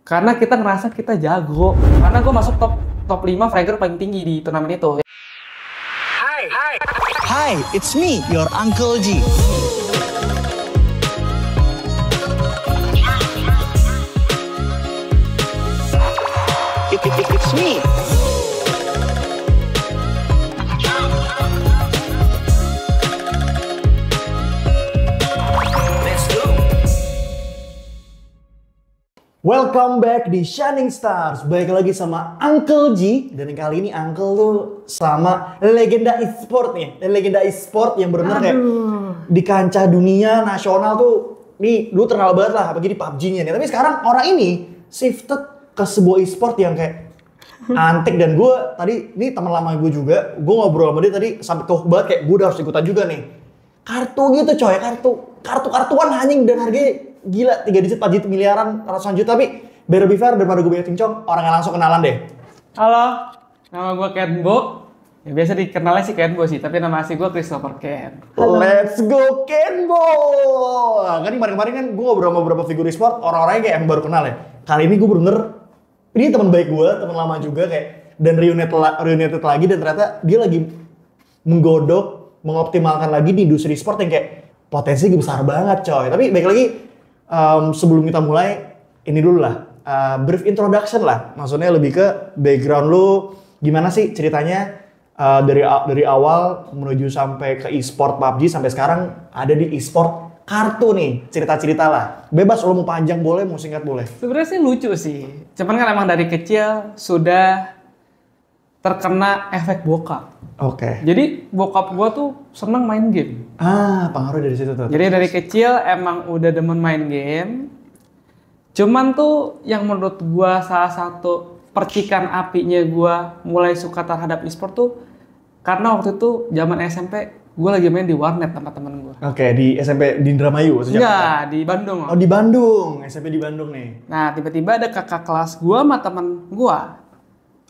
Karena kita ngerasa kita jago. Karena gue masuk top 5 fragger paling tinggi di turnamen itu. Hi, it's me, your Uncle G. It's me. Welcome back di Shining Stars. Balik lagi sama Uncle G. Dan kali ini Uncle tuh sama legenda e-sport nih. Legenda e-sport yang benar-benar kayak di kancah dunia nasional tuh nih dulu terkenal banget lah, apalagi di PUBG-nya nih. Tapi sekarang orang ini shifted ke sebuah e-sport yang kayak antik. Dan gue tadi, ini teman lama gue juga, gue ngobrol sama dia tadi sampai keuh banget kayak gue udah harus ikutan juga nih. Kartu gitu coy, kartuan anjing dan harganya gila, 3 digit, 4 digit, miliaran, ratusan juta. Tapi biar lebih fair daripada gue banyak cincong, orangnya langsung kenalan deh. Halo, nama gue Kenbo. Ya, biasa dikenalnya sih Kenbo sih, tapi nama asli gue Christopher Ken. Halo. Let's go Kenbo! Nah, kan kemarin-kemarin kan gue ngobrol sama beberapa figur e-sport, orang-orangnya kayak yang baru kenal ya. Kali ini gue bener-bener, ini teman baik gue, teman lama juga kayak, dan reunited lagi, dan ternyata dia lagi menggodok, mengoptimalkan lagi di industri e-sport yang kayak potensi besar banget coy. Tapi baik lagi, sebelum kita mulai, ini dulu lah, brief introduction lah. Maksudnya lebih ke background lu, gimana sih ceritanya dari awal menuju sampai ke e-sport PUBG sampai sekarang ada di e-sport kartu nih, cerita-cerita lah. Bebas lo mau panjang boleh, mau singkat boleh. Sebenarnya sih lucu sih. Cuman kan emang dari kecil sudah terkena efek bokap. Oke. Jadi bokap gua tuh seneng main game. Pengaruh dari situ tuh. Jadi dari kecil emang udah demen main game. Cuman tuh yang menurut gua salah satu percikan apinya gua mulai suka terhadap e-sport tuh karena waktu itu zaman SMP gua lagi main di warnet sama temen gua. Oke, di SMP di Indramayu? Enggak, di Bandung. Oh, di Bandung. SMP di Bandung nih. Nah, tiba-tiba ada kakak kelas gua sama temen gua.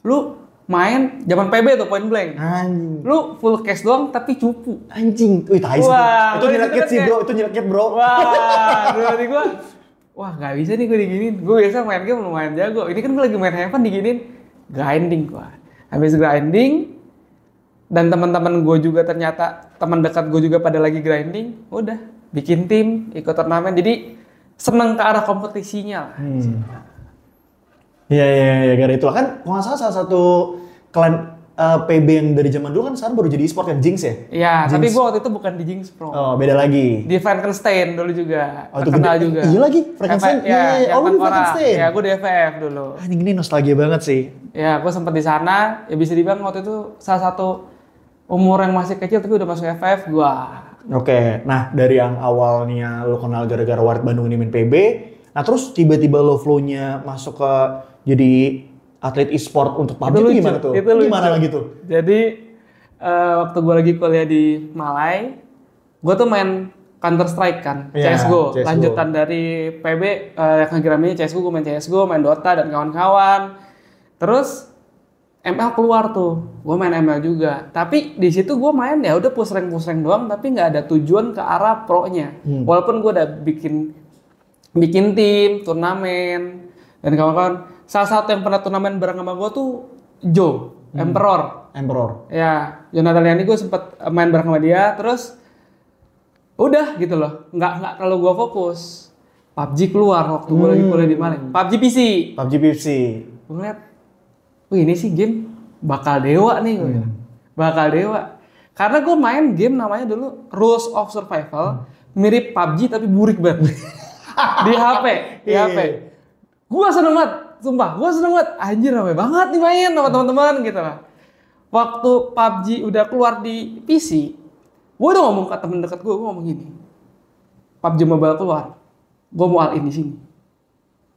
Lu main zaman PB tuh point blank. Anjing. Lu full cash doang tapi cupu. Anjing. Wih, tai sih. Itu nyelekit sih, Bro. Itu nyelekit, Bro. Wah, berarti gua nggak bisa nih gue diginin. Gue biasa main game lumayan jago. Ini kan gue lagi main Heaven diginin, grinding gua. Habis grinding dan teman-teman gue juga ternyata teman dekat gue juga pada lagi grinding, udah bikin tim, ikut turnamen. Jadi seneng ke arah kompetisinya lah. Iya, gara itu kan kalau nggak salah satu klan PB yang dari zaman dulu kan sekarang baru jadi e-sport kan, Jinx ya? Iya, tapi gue waktu itu bukan di Jinx Pro. Oh, beda lagi. Di Frankenstein dulu juga, Oh, itu terkenal juga. Iya lagi, Frankenstein. Iya, Oh, lu di Frankenstein. Iya, gue di FF dulu. Anjing, ini nostalgia banget sih. Ya, gue sempat di sana. Ya bisa dibilang waktu itu salah satu umur yang masih kecil tapi udah masuk FF gue. Oke, nah dari yang awalnya lo kenal gara-gara Warnet Bandung ini main PB, nah terus tiba-tiba lo flow-nya masuk ke jadi atlet e-sport untuk PUBG itu gimana tuh? Itu gimana lagi tuh? Jadi waktu gue lagi kuliah di Malai, gue tuh main Counter Strike kan, CSGO. Lanjutan dari PB yang ngegraminya CSGO, gue main CSGO, main Dota dan kawan-kawan. Terus ML keluar tuh, gue main ML juga. Tapi di situ gue main ya udah push rank doang, tapi nggak ada tujuan ke arah pro-nya. Walaupun gue udah bikin tim, turnamen dan kawan-kawan. Salah satu yang pernah turnamen bareng sama gue tuh Joe, Emperor. Ya, Jonathan Liani gue sempet main bareng sama dia, terus udah gitu loh, nggak terlalu gue fokus. PUBG keluar waktu gue lagi kuliah di Malang. PUBG PC. Gue ngeliat, wih ini sih game bakal dewa nih gue. Bakal dewa. Karena gue main game namanya dulu Rules of Survival, mirip PUBG tapi burik banget. Di HP. Gue seneng banget. Sumpah, gue seneng banget. Anjir, rame banget nih main sama teman-teman gitu lah. Waktu PUBG udah keluar di PC, gue udah ngomong ke temen dekat gue ngomong gini. PUBG Mobile keluar, gue mau all in di sini.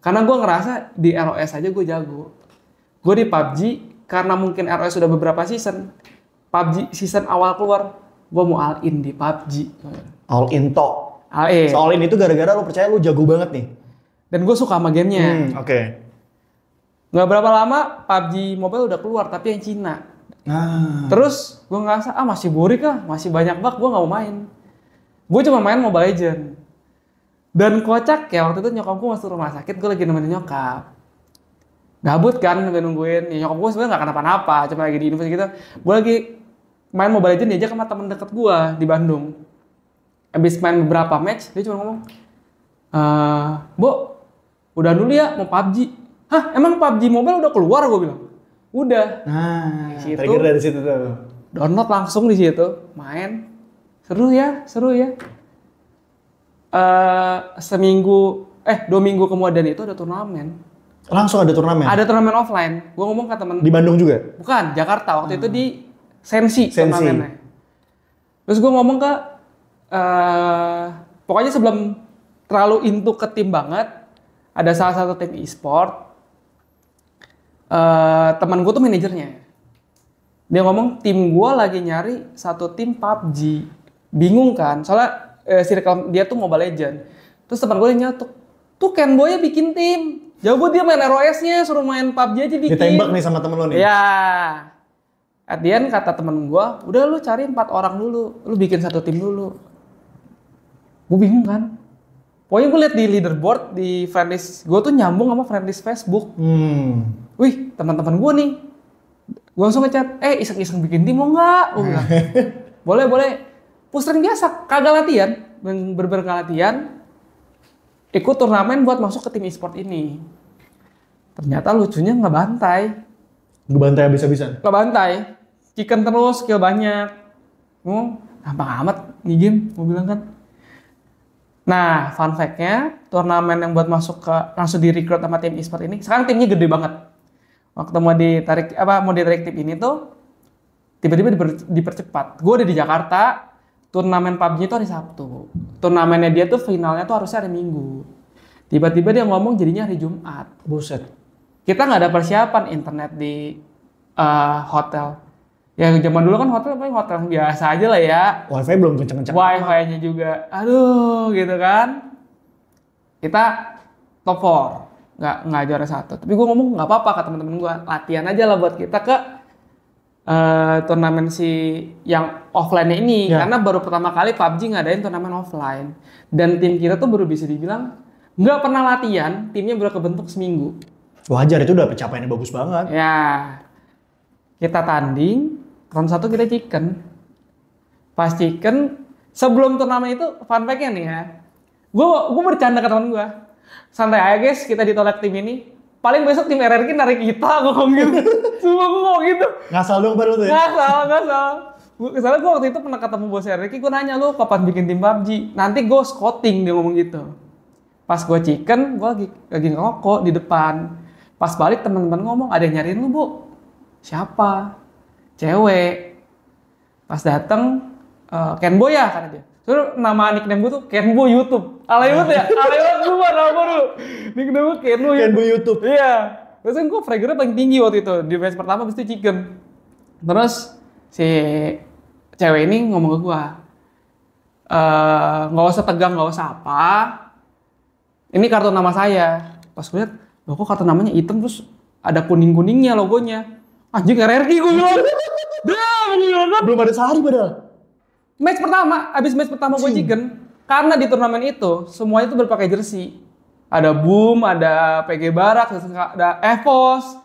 Karena gue ngerasa di ROS aja gue jago. Gue di PUBG, karena mungkin ROS sudah beberapa season, PUBG season awal keluar, gue mau all in di PUBG. All in toh. All in itu gara-gara lo percaya lo jago banget nih. Dan gue suka sama gamenya. Oke. Gak berapa lama PUBG Mobile udah keluar, tapi yang Cina. Terus gue ngerasa, masih burik lah, masih banyak bug, gue gak mau main. Gue cuma main Mobile Legends. Dan kocak ya, waktu itu nyokap gue masuk rumah sakit, gue lagi nemenin nyokap. Gabut kan nungguin. Ya nyokap gue sebenarnya nggak kenapa-napa, cuma lagi di universitas gitu. Gue lagi main Mobile Legends diajak sama temen deket gue di Bandung. Abis main beberapa match, dia cuma ngomong, Bo, udah dulu ya mau PUBG. Hah, emang PUBG Mobile udah keluar? Gue bilang. Udah. Nah, Di situ, trigger dari situ tuh. download langsung di situ, main. Seru ya. 2 minggu kemudian itu ada turnamen. Langsung ada turnamen? Ada turnamen offline. Gue ngomong ke temen. Di Bandung juga? Bukan, Jakarta. Waktu itu di Sensi. Sensi. Turnamennya. Terus gue ngomong ke, pokoknya sebelum terlalu into ke tim banget, ada salah satu tim e-sport, teman gue tuh manajernya. Dia ngomong tim gue lagi nyari satu tim PUBG. Bingung kan, soalnya circle dia tuh Mobile Legends. Terus teman gue nyatuk, tuh Ken Boy bikin tim. Jago dia main ROS-nya, suruh main PUBG aja bikin. Ditembak nih sama temen lo nih? Iya. At the end kata temen gue, udah lu cari 4 orang dulu, lu bikin satu tim dulu. Gue bingung kan. Pokoknya gue liat di leaderboard, di friendlist, gue tuh nyambung sama friendlist Facebook. Wih, teman-teman gue nih. Gue langsung ngechat, iseng-iseng bikin tim mau nggak? Gue bilang, boleh. Pusring biasa, kagak latihan, bener-bener gak latihan. Ikut turnamen buat masuk ke tim e-sport ini. Ternyata lucunya ngebantai. Ngebantai habis-habisan? Ngebantai. Chicken terus, skill banyak. Gampang amat di game, gue bilang kan. Nah, fun fact-nya, turnamen yang buat masuk ke, langsung di-recruit sama tim e-sport ini, sekarang timnya gede banget. Waktu mau ditarik tim ini tuh, tiba-tiba dipercepat. Gue udah di Jakarta, turnamen PUBG itu hari Sabtu. Turnamennya dia tuh finalnya tuh harusnya hari Minggu. Tiba-tiba dia ngomong jadinya hari Jumat. Buset. Kita nggak ada persiapan internet di hotel. Ya zaman dulu kan hotel paling hotel biasa aja lah ya. Wifi belum kenceng-kenceng. Wifi-nya juga, aduh gitu kan. Kita top 4, nggak juara 1. Tapi gue ngomong nggak apa-apa ke teman-teman gue, latihan aja lah buat kita ke turnamen yang offline ini, karena baru pertama kali PUBG ngadain turnamen offline. Dan tim kita tuh baru bisa dibilang nggak pernah latihan, timnya baru kebentuk seminggu. Wajar, itu udah pencapaiannya bagus banget. Ya, kita tanding, round 1 kita chicken. Pas chicken, sebelum turnamen itu fun fact-nya nih ya, gue bercanda ke teman gue, santai aja guys, kita ditolak tim ini. Paling besok tim RRQ narik kita, gue ngomong gitu. Semua gue ngomong gitu. Ngasal dong baru tuh ya? Ngasal. Soalnya gue waktu itu pernah ketemu bos RRQ, gue nanya, lu kapan bikin tim PUBG? Nanti gue scouting, dia ngomong gitu. Pas gue chicken, gue lagi ngerokok di depan. Pas balik teman-teman ngomong, ada yang nyariin lu, Bu. Siapa? Cewek. Pas dateng, Ken Boy ya, kata dia. Soalnya nama nickname gue tuh Ken Boy YouTube. Alay banget ya? Alay banget gue nama dulu. Nickname gue Ken Boy YouTube. Iya. Terus kan gue fraggernya paling tinggi waktu itu. Di match pertama habis itu chicken. Terus si cewek ini ngomong ke gue, nggak usah tegang, nggak usah apa. Ini kartu nama saya. Pas gue liat, loh kok kartu namanya hitam terus ada kuning-kuningnya logonya. Anjing RRQ gue bilang. Belum ada sehari padahal. Match pertama, abis match pertama gue chicken, karena di turnamen itu semuanya tuh berpakai jersey. Ada Boom, ada PG Barak, ada EVOS.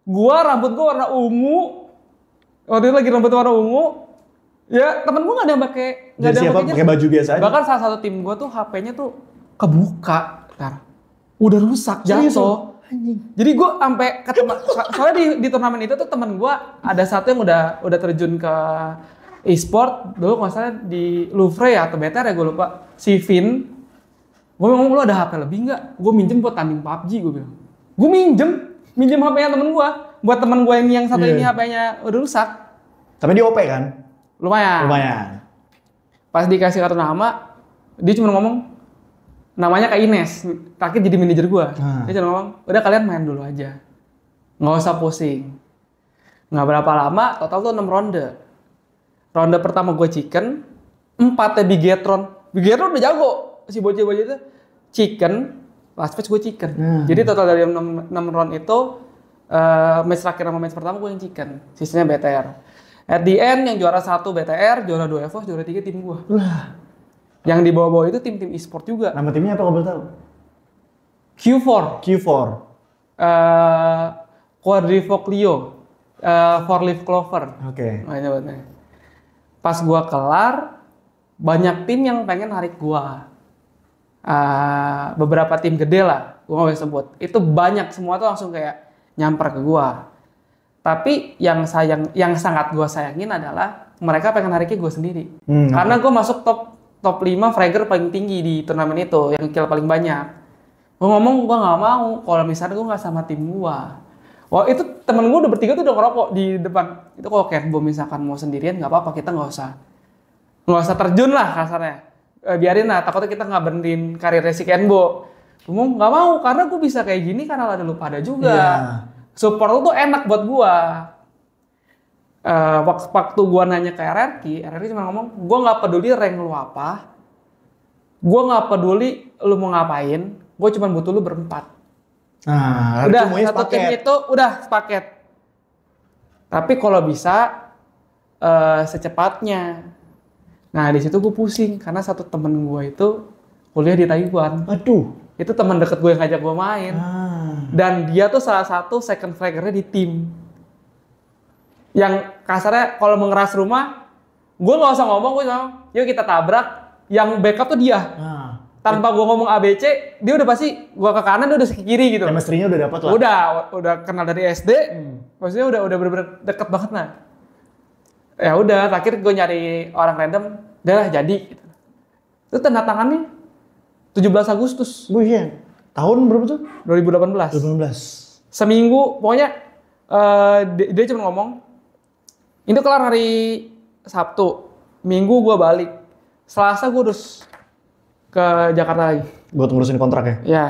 Gua rambut gua warna ungu. Waktu itu lagi rambut warna ungu. Ya temen gua nggak ada yang pakai, nggak ada yang pakai baju biasa aja. Bahkan salah satu tim gua tuh HP-nya tuh kebuka, udah rusak, jatuh. Jadi gue sampai soalnya di turnamen itu tuh temen gue ada satu yang udah terjun ke e-sport dulu nggak salah di Louvre ya atau BTR ya gue lupa, si Vin. Gue ngomong, lu ada HP lebih nggak? Gue minjem buat tanding PUBG, gue bilang. Gue minjem HP-nya temen gue, buat temen gue yang satu ini HP-nya udah rusak. Tapi dia OP kan? Lumayan. Pas dikasih kartu nama, dia cuma ngomong namanya Kak Ines, terakhir jadi manajer gue. Dia cuma ngomong, udah kalian main dulu aja, nggak usah pusing. Nggak berapa lama, total tuh 6 ronde. Ronde pertama gue chicken, 4-nya Bigetron udah jago. Si bocah-bocah itu chicken, last match gue chicken. Jadi total dari 6 round itu, match terakhir sama match pertama gue yang chicken. Sisanya BTR. At the end yang juara 1 BTR, juara 2 EVOS, juara 3 tim gue. Yang di bawah-bawah itu tim-tim e-sport juga. Nama timnya apa kalau boleh tahu? Q4. Quadrifoglio, four leaf clover. Oke. Nyebutnya. Pas gua kelar, banyak tim yang pengen narik gua. Beberapa tim gede lah, gua nggak bisa sebut. Itu banyak, semua tuh langsung kayak nyamper ke gua. Tapi yang sangat gua sayangin adalah mereka pengen nariknya gua sendiri. Karena gua masuk top 5 fragger paling tinggi di turnamen itu, yang kill paling banyak. Gua ngomong gua nggak mau kalau misalnya gua nggak sama tim gua. Wah itu temen gua udah bertiga tuh udah ngerokok di depan. Itu kalau Kenbo misalkan mau sendirian nggak apa-apa, kita nggak usah terjun lah kasarnya. Biarin lah, takutnya kita nggak berhentiin karirnya si Kenbo. Ngomong nggak mau karena gue bisa kayak gini karena ada lu pada juga. Yeah. Support lu tuh enak buat gua. Waktu gua nanya ke RRQ cuma ngomong, gua nggak peduli rank lu apa, gua nggak peduli lu mau ngapain, gua cuma butuh lu berempat. Nah, Udah satu tim itu udah sepaket. Tapi kalau bisa secepatnya. Nah di situ gue pusing karena satu temen gue itu kuliah di Taiwan. Aduh. Itu teman deket gue yang ngajak gue main. Dan dia tuh salah satu second fraggernya di tim. Yang kasarnya kalau mengeras rumah, gue nggak usah ngomong, gue ngomong, yuk kita tabrak. Yang backup tuh dia. Tanpa gue ngomong ABC, dia udah pasti gue ke kanan, dia udah ke kiri gitu. Chemistry-nya udah dapet lah. Udah kenal dari SD, maksudnya udah bener-bener deket banget nah. Ya udah, terakhir gue nyari orang random, udah jadi. Gitu. Itu tanda tangannya 17 Agustus. Iya. Tahun berapa tuh? 2018. 2018. Seminggu, pokoknya dia cuma ngomong, ini kelar hari Sabtu, Minggu gue balik, Selasa gue harus ke Jakarta lagi. Buat ngurusin kontrak ya? Ya.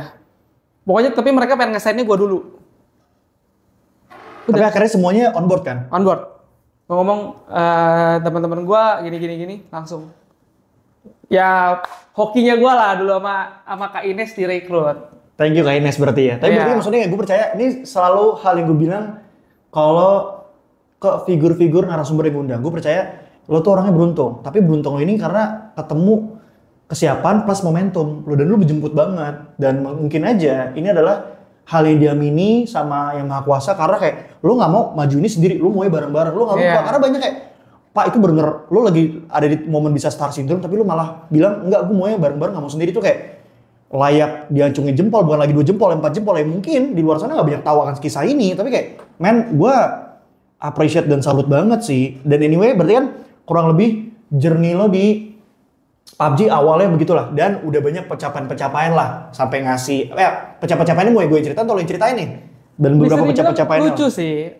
Pokoknya tapi mereka pengen ngesainnya gue dulu. Tapi akhirnya semuanya on board kan? On board. Gue ngomong teman-teman gue gini langsung. Ya hokinya gue lah dulu sama Kak Ines direkrut. Thank you Kak Ines berarti ya. Tapi berarti maksudnya gue percaya ini selalu hal yang gue bilang kalau ke figur-figur narasumber yang gue undang. Gue percaya lo tuh orangnya beruntung. Tapi beruntung lo ini karena ketemu kesiapan plus momentum. Lo dan lo berjemput banget. Dan mungkin aja ini adalah hal yang diamini sama yang maha kuasa karena kayak lo nggak mau maju ini sendiri, lo maunya bareng-bareng, lo nggak mau karena banyak kayak Pak itu bener lo lagi ada di momen bisa star syndrome tapi lo malah bilang enggak gue maunya bareng-bareng nggak mau sendiri tuh kayak layak diacungi jempol bukan lagi 2 jempol 4 jempol ya mungkin di luar sana nggak banyak tahu akan kisah ini tapi kayak man gue appreciate dan salut banget sih dan anyway berarti kan kurang lebih journey lo di PUBG awalnya begitulah dan udah banyak pencapaian lah sampai ngasih pencapaiannya mau gue ceritain atau lo yang ceritain nih dan beberapa pencapaian lucu sih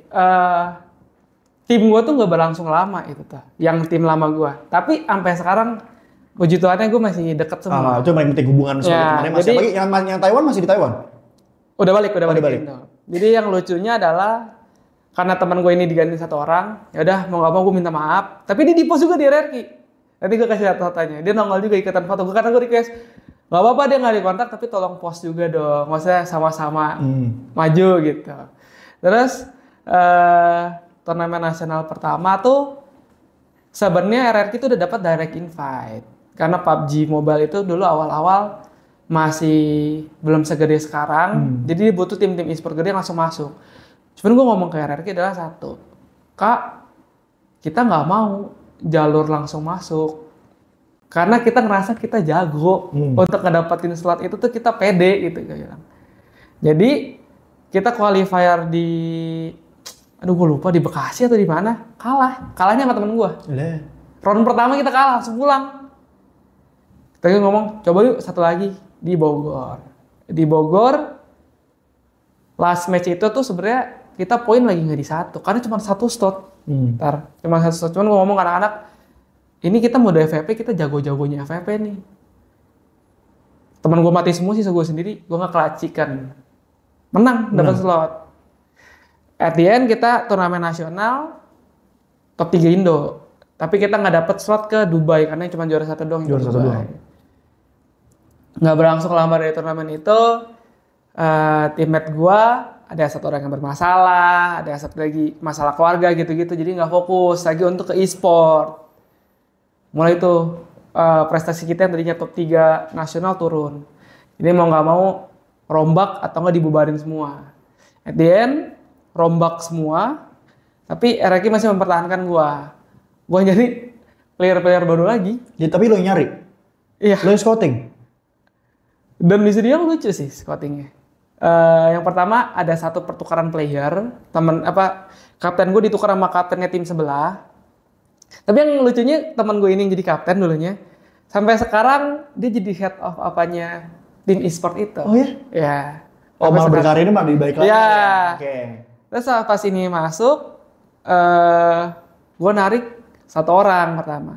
tim gue tuh nggak berlangsung lama itu tuh yang tim lama gue tapi sampai sekarang puji Tuhannya gue masih deket semua itu yang penting hubungan sama temannya masih jadi, yang Taiwan masih di Taiwan udah balik jadi yang lucunya adalah karena teman gue ini diganti satu orang ya udah mau nggak mau gue minta maaf tapi dia di post juga di RRQ. Nanti gue kasih fotonya. Dia nongol juga ikutan foto. Karena gue request, gak apa-apa dia gak dikontak, tapi tolong post juga dong. Maksudnya sama-sama maju gitu. Terus, turnamen nasional pertama tuh, sebenarnya RRQ tuh udah dapat direct invite. Karena PUBG Mobile itu dulu awal-awal masih belum segede sekarang. Jadi butuh tim-tim e-sport gede yang langsung masuk. Cuman gue ngomong ke RRQ adalah satu. Kak, kita gak mau jalur langsung masuk karena kita ngerasa kita jago untuk ngedapatin slot itu tuh kita pede gitu bilang. Jadi kita qualifier di gue lupa di Bekasi atau di mana kalahnya sama temen gue. Round pertama kita kalah langsung pulang. Kita ngomong coba yuk satu lagi di Bogor last match itu tuh sebenarnya kita poin lagi nggak di satu karena cuma satu slot. Cuma satu slot. Cuman gue ngomong ke anak-anak, ini kita mode FVP, kita jago-jagonya FVP nih. Temen gue mati semua sih, gue sendiri, gue nggak kelacikan. Menang, dapat slot. At the end kita turnamen nasional, top 3 Indo. Tapi kita nggak dapat slot ke Dubai, karena cuma juara satu doang. Juara satu doang. Nggak berlangsung lama dari turnamen itu, teammate gue, ada satu orang yang bermasalah, ada satu lagi masalah keluarga gitu-gitu, jadi nggak fokus lagi untuk ke e-sport. Mulai itu prestasi kita yang tadinya top 3 nasional turun. Jadi mau nggak mau rombak atau nggak dibubarin semua. At the end, rombak semua. Tapi RRQ masih mempertahankan gua. Gua jadi player-player baru lagi. Ya, tapi lo yang nyari? Iya. Lo yang scouting? Dan bisa dibilang lucu sih scoutingnya. Yang pertama ada satu pertukaran player. Kapten gue ditukar sama kaptennya tim sebelah. Tapi yang lucunya teman gue ini yang jadi kapten dulunya. Sampai sekarang dia jadi head of apanya tim e-sport itu. Oh ya? Ya. Oh, malah berkarir malah lebih baik lagi. Ya. Oke. Terus pas ini masuk, gue narik satu orang pertama.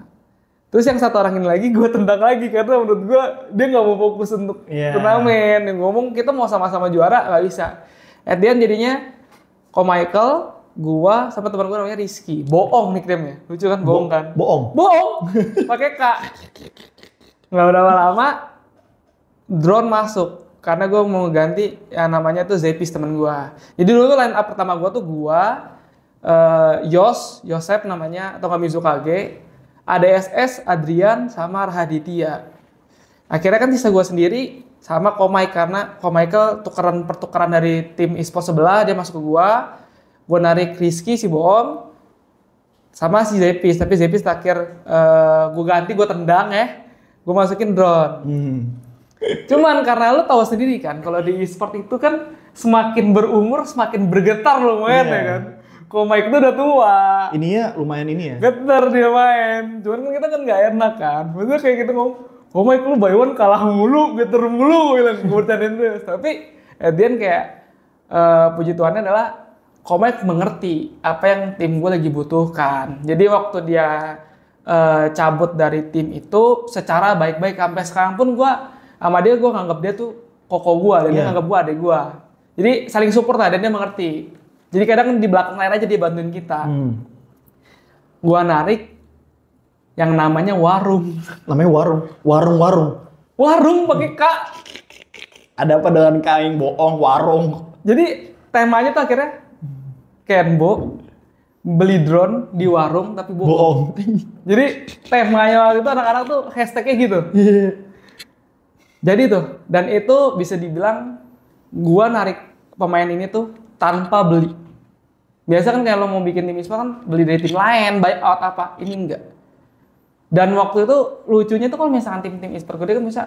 Terus yang satu orang ini lagi gue tendang lagi karena menurut gue dia nggak mau fokus untuk turnamen. Yang ngomong kita mau sama-sama juara nggak bisa. At the end jadinya Ko Michael, gue sama teman gue namanya Rizky. Boong nickname-nya, lucu kan? Boong kan? Boong. Pakai K. Nggak berapa lama drone masuk karena gue mau ganti yang namanya tuh Zepis teman gue. Jadi dulu tuh line up pertama gue tuh gue, Yosep namanya atau Kamizukage, ADSS, Adrian, sama Rahaditya. Akhirnya kan sisa gue sendiri sama Komai karena Komichael pertukaran dari tim e-sport sebelah dia masuk ke gue narik Rizky si Boom sama si Zepis. Tapi Zepis terakhir gue ganti, gue tendang gue masukin drone. Cuman karena lo tahu sendiri kan kalau di e-sport itu kan semakin berumur semakin bergetar lo main ya kan. Komik itu udah tua. Ininya lumayan ini ya? Getar dia main. Cuman kan kita kan gak enak kan. Maksudnya kayak gitu ngomong, Komik lu by one kalah mulu, getar mulu. Bilang, gue bercandain terus. Tapi at the end kayak puji Tuhannya adalah Komik mengerti apa yang tim gue lagi butuhkan. Jadi waktu dia cabut dari tim itu secara baik-baik. Sampai sekarang pun gue sama dia, gue nganggap dia tuh koko gue. Dan dia nganggap gue adik gue. Jadi saling support lah dan dia mengerti. Jadi kadang di belakang layar aja dia bantuin kita. Gua narik yang namanya warung. Namanya warung. Warung pakai K. Ada apa dengan kain bohong warung? Jadi temanya tuh akhirnya Kenbo beli drone di warung tapi bohong. Jadi temanya waktu itu anak-anak tuh hashtagnya gitu. Jadi tuh, dan itu bisa dibilang gua narik pemain ini tuh tanpa beli. Biasa kan kalau mau bikin tim e-sport kan beli dari tim lain, buy out apa. Ini enggak. Dan waktu itu lucunya tuh kalau misalkan tim-tim e-sport gede kan bisa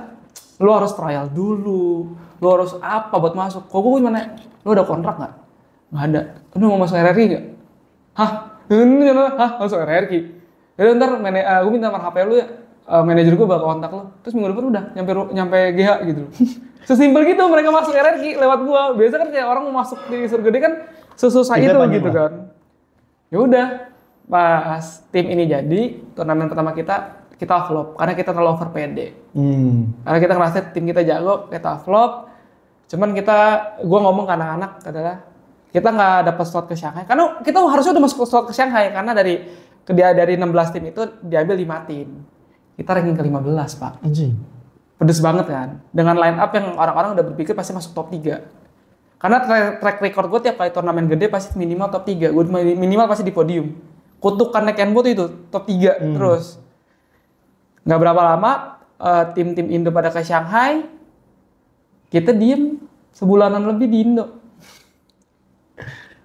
lu harus trial dulu, lu harus apa buat masuk. Kok gue gimana? Lu ada kontrak nggak? Nggak ada. Lu mau masuk RRQ nggak? Hah? Masuk RRQ. Jadi ntar gue minta nomor HP lu ya, manajer gue bakal kontak lu. Terus minggu depan udah nyampe GH gitu. Sesimpel gitu mereka masuk RRQ lewat gua. Biasa kan kayak orang mau masuk di surga gede kan sesusah itu gitu kan. Ya udah, pas tim ini jadi turnamen pertama kita flop karena kita terlalu over PD. Karena kita ngerasa tim kita jago, kita flop. Cuman gua ngomong ke anak-anak adalah kita nggak dapat slot ke Shanghai karena kita harusnya udah masuk slot ke Shanghai karena dari 16 tim itu diambil 5 tim. Kita ranking ke-15, Pak. Anjing. Pedes banget kan. Dengan line up yang orang-orang udah berpikir pasti masuk top 3. Karena track record gue tiap kali turnamen gede pasti minimal top 3. Gue minimal pasti di podium. Kutukannya Kenbo tuh itu top 3 terus. Nggak berapa lama tim-tim Indo pada ke Shanghai. Kita diem sebulanan lebih di Indo.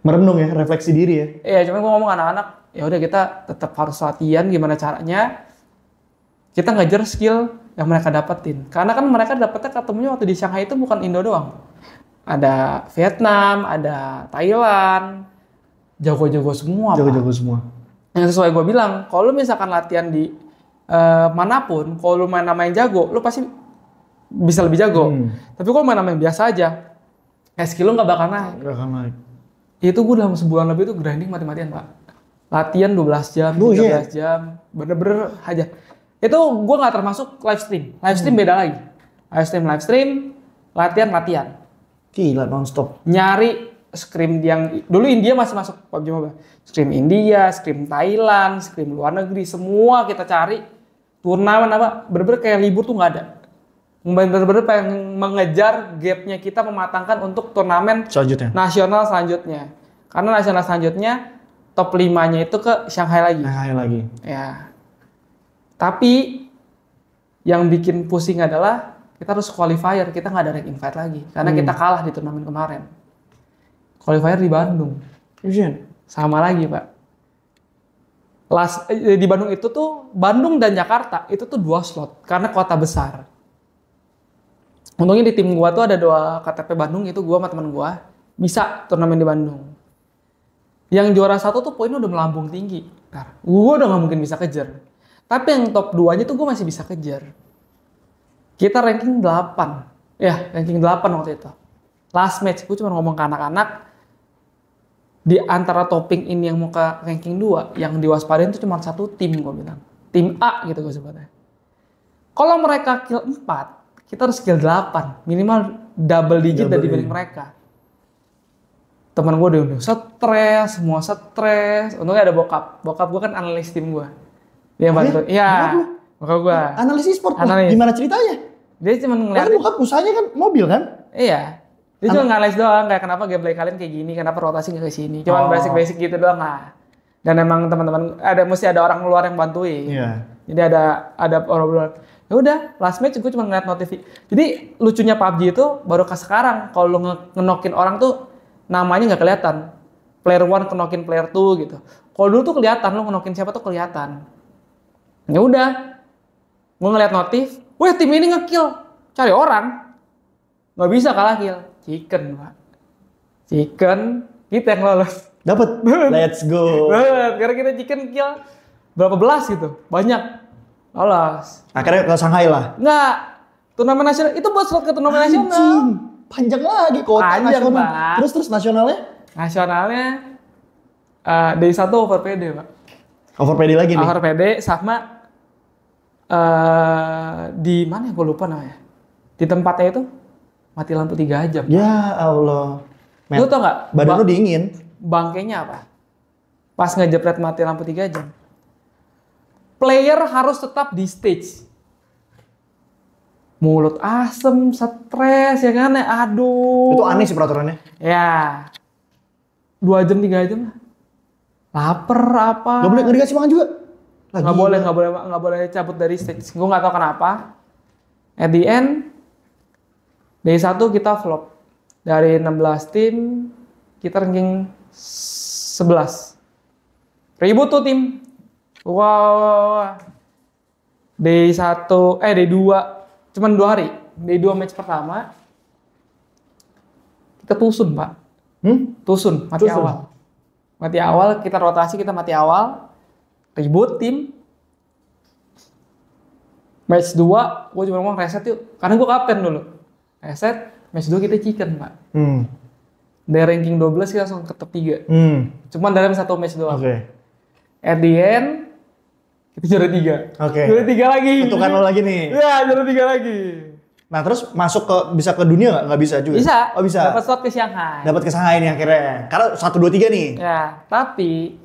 Merenung ya, refleksi diri ya. Iya, cuman gue ngomong anak-anak, ya udah kita tetap harus latihan gimana caranya. Kita ngejar skill yang mereka dapetin. Karena kan mereka dapetnya ketemunya waktu di Shanghai itu bukan Indo doang. Ada Vietnam, ada Thailand, jago-jago semua. Jago-jago semua. Yang sesuai gue bilang, kalau misalkan latihan di manapun, kalau lu main nama yang jago, lu pasti bisa lebih jago. Tapi kalau main nama yang biasa aja, skill lu nggak bakal naik. Gak akan naik. Itu gue dalam sebulan lebih itu grinding mati-matian, Pak. Latihan 12 jam, 13 jam, bener-bener aja. Itu gue nggak termasuk live stream. Live stream beda lagi. Live stream, latihan. Gila nonstop. Nyari scrim yang dulu India masih masuk PUBG Mobile. Scrim India, scrim Thailand, scrim luar negeri, semua kita cari. Turnamen apa? Bener-bener kayak libur tuh nggak ada. Bener-bener pengen mengejar gapnya kita mematangkan untuk turnamen selanjutnya. Nasional selanjutnya. Karena nasional selanjutnya top 5-nya itu ke Shanghai lagi. Ya. Tapi yang bikin pusing adalah kita harus qualifier, kita nggak ada rank invite lagi karena kita kalah di turnamen kemarin. qualifier di Bandung. Sama lagi Pak. Di Bandung itu tuh, Bandung dan Jakarta itu tuh 2 slot karena kota besar. Untungnya di tim gua tuh ada 2 KTP Bandung, itu gua sama teman gua bisa turnamen di Bandung. Yang juara 1 tuh poinnya udah melambung tinggi. Gua udah nggak mungkin bisa kejar. Tapi yang top 2-nya tuh gua masih bisa kejar. Kita ranking 8. Ya, ranking 8 waktu itu. Last match, gua cuma ngomong ke anak-anak, di antara topping ini yang mau ke ranking 2, yang diwaspadain itu cuma 1 tim, gue bilang. Tim A gitu gue sebutnya. Kalau mereka kill 4, kita harus kill 8. Minimal double digit dari dibanding mereka. Temen gue udah stres, semua stres. Untungnya ada bokap. Bokap gue kan analis tim gue. Dia bantu. Iya, bokap gue. Analis e-sport? Gimana ceritanya? Dia cuma ngeliatin. Kan bokap usahanya kan mobil kan? Iya. Dia cuma nganalisis doang, kayak kenapa gameplay kalian kayak gini, kenapa rotasi nggak ke sini. Cuma basic-basic gitu doang lah. Dan emang teman-teman mesti ada orang luar yang bantuin. Iya. Jadi ada orang. Ya udah, last match gue cuma ngeliat notifikasi. Jadi lucunya PUBG itu baru ke sekarang kalau lu ngenokin orang tuh namanya nggak kelihatan. Player 1 kenokin player 2 gitu. Kalau dulu tuh kelihatan, lu ngenokin siapa tuh kelihatan. Ya udah. Gue ngeliat notif, wah tim ini nge-kill. Cari orang. Nggak bisa kalah kill. Chicken, Pak. Chicken, kita yang lolos. Dapat. Let's go. Karena kita chicken kill berapa belas gitu. Banyak. Lolos. Akhirnya ke Shanghai lah. Enggak. Turnamen nasional. Itu buat slot ke turnamen nasional. Panjang lagi kota panjang, nasional. Pak. Terus nasionalnya? Nasionalnya dari 1 over PD, Pak. Over PD lagi nih? Over PD sama di mana ya, gue lupa namanya. Di tempatnya itu mati lampu 3 jam. Ya Allah. Lu tau gak? Badan lu dingin. Bangkainya apa? Pas ngejepret mati lampu 3 jam. Player harus tetap di stage. Mulut asem, stres, ya kan? Aduh. Itu aneh sih peraturannya. Ya. 2 jam, 3 jam lah. Laper apa. Gak boleh dikasih makan juga? Nggak boleh cabut dari stage. Gue nggak tahu kenapa. At the end, Day 1 kita flop. Dari 16 tim, kita ranking 11. Ribut tuh tim. Wow. Day 1, Day 2, cuman 2 hari. Day 2 match pertama, kita tusun, Pak. Tusun, mati awal. Mati awal, kita rotasi, kita mati awal. Ribut tim. Match 2, gue cuma ngomong reset yuk. Karena gue kapten dulu. Reset, match 2 kita chicken, Pak. Dari ranking 12 kita langsung ke top 3. Cuman dalam 1 match doang. At the end, kita juara 3. Juara 3 lagi. Kutukan lo lagi nih. Iya, juara 3 lagi. Nah terus masuk bisa ke dunia nggak bisa juga? Bisa. Oh bisa. Dapat slot ke Shanghai. Dapat ke Shanghai nih akhirnya. Karena 1, 2, 3 nih. Ya, tapi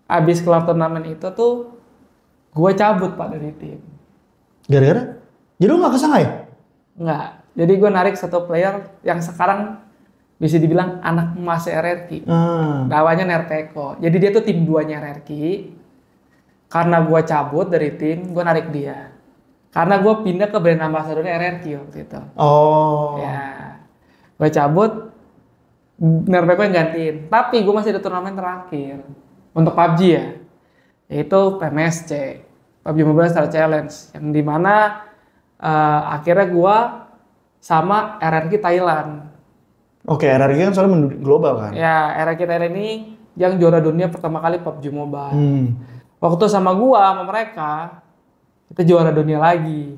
abis kelar turnamen itu tuh gue cabut, Pak, dari tim. Gara-gara? Jadi lu nggak ke Shanghai? Nggak. Jadi gue narik 1 player yang sekarang bisa dibilang anak emas RRQ. Namanya Nerteko. Jadi dia tuh tim 2-nya RRQ. Karena gue cabut dari tim, gue narik dia. Karena gue pindah ke brand ambassador RRQ waktu itu. Oh. Ya. Gue cabut, Nerteko yang gantiin. Tapi gue masih ada turnamen terakhir. Untuk PUBG ya. Yaitu PMSC. PUBG Mobile Star Challenge. Yang dimana akhirnya gue sama RRQ Thailand. Oke, RRQ kan soalnya global kan? Ya, RRQ Thailand ini yang juara dunia pertama kali PUBG Mobile. Waktu sama gua, sama mereka, kita juara dunia lagi.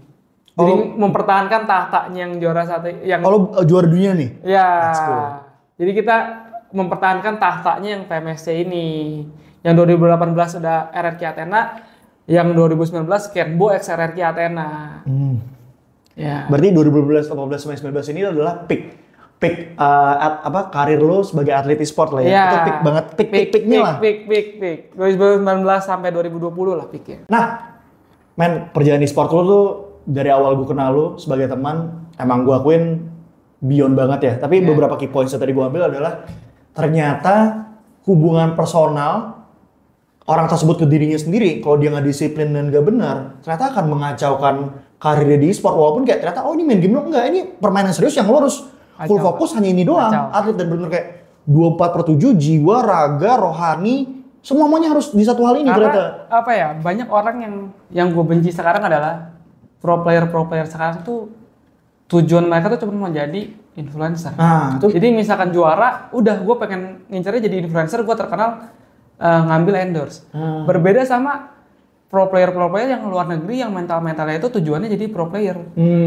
Jadi mempertahankan tahtanya yang juara 1. Yang juara dunia nih? Ya. Jadi kita mempertahankan tahtanya yang PMSC ini. Yang 2018 udah RRQ Athena, yang 2019 Kenbo X RRQ Athena. Ya. Berarti 2018, 18, 19 ini adalah peak karir lo sebagai atlet e-sport lah ya. Itu peak banget, peak-peaknya lah. Peak. 2019 sampai 2020 lah peaknya. Nah, perjalanan e-sport lo tuh dari awal gue kenal lo sebagai teman, emang gue akuin beyond banget ya. Tapi beberapa key points yang tadi gue ambil adalah ternyata hubungan personal orang tersebut ke dirinya sendiri, kalau dia nggak disiplin dan nggak benar, ternyata akan mengacaukan karirnya di e-sport. Walaupun kayak ternyata ini main game lo enggak, ini permainan serius yang lo harus full fokus hanya ini doang. Atlet dan bener kayak 24/7 jiwa, raga, rohani, semuanya harus di satu hal ini ternyata. Apa ya, banyak orang yang gue benci sekarang adalah pro player sekarang tuh tujuan mereka tuh cuma mau jadi influencer. Jadi misalkan juara, udah gue pengen ngincernya jadi influencer, gue terkenal ngambil endorse. Berbeda sama pro player yang luar negeri yang mentalnya itu tujuannya jadi pro player.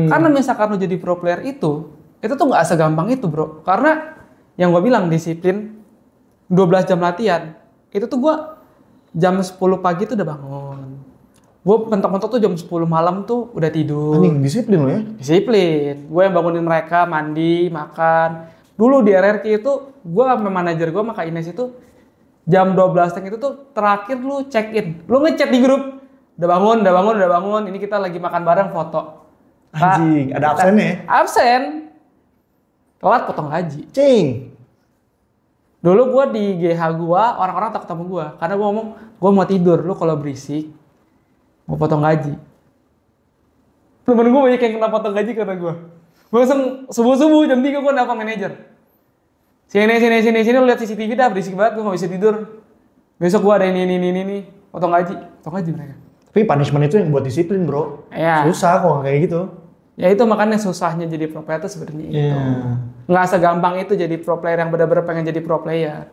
Karena misalkan lo jadi pro player itu tuh nggak segampang itu bro. Karena yang gue bilang disiplin, 12 jam latihan, itu tuh gue jam 10 pagi tuh udah bangun. Gue mentok-mentok tuh jam 10 malam tuh udah tidur. Anjing, disiplin lo ya? Disiplin. Gue yang bangunin mereka, mandi, makan. Dulu di RRQ itu, gue sama manajer gue, sama Kak Ines itu, jam 12 itu tuh terakhir lu check-in. Lu ngechat di grup. Udah bangun. Ini kita lagi makan bareng, foto. Anjing, ada absennya ya? Absen. Telat potong gaji. Cing. Dulu gue di GH gue, orang-orang takut sama gue. Karena gue ngomong, gue mau tidur. Lu kalau berisik, mau potong gaji. Temen gue banyak yang kena potong gaji karena gue. Gue langsung subuh-subuh jam 3 gue nelfon manajer. Sini, lu lihat CCTV dah, berisik banget, gue gak bisa tidur. Besok gue ada ini, potong gaji mereka. Tapi punishment itu yang buat disiplin bro. Ya. Susah kok kayak gitu. Ya itu makanya susahnya jadi pro player itu sebenarnya itu. Nggak segampang itu jadi pro player yang benar-benar pengen jadi pro player.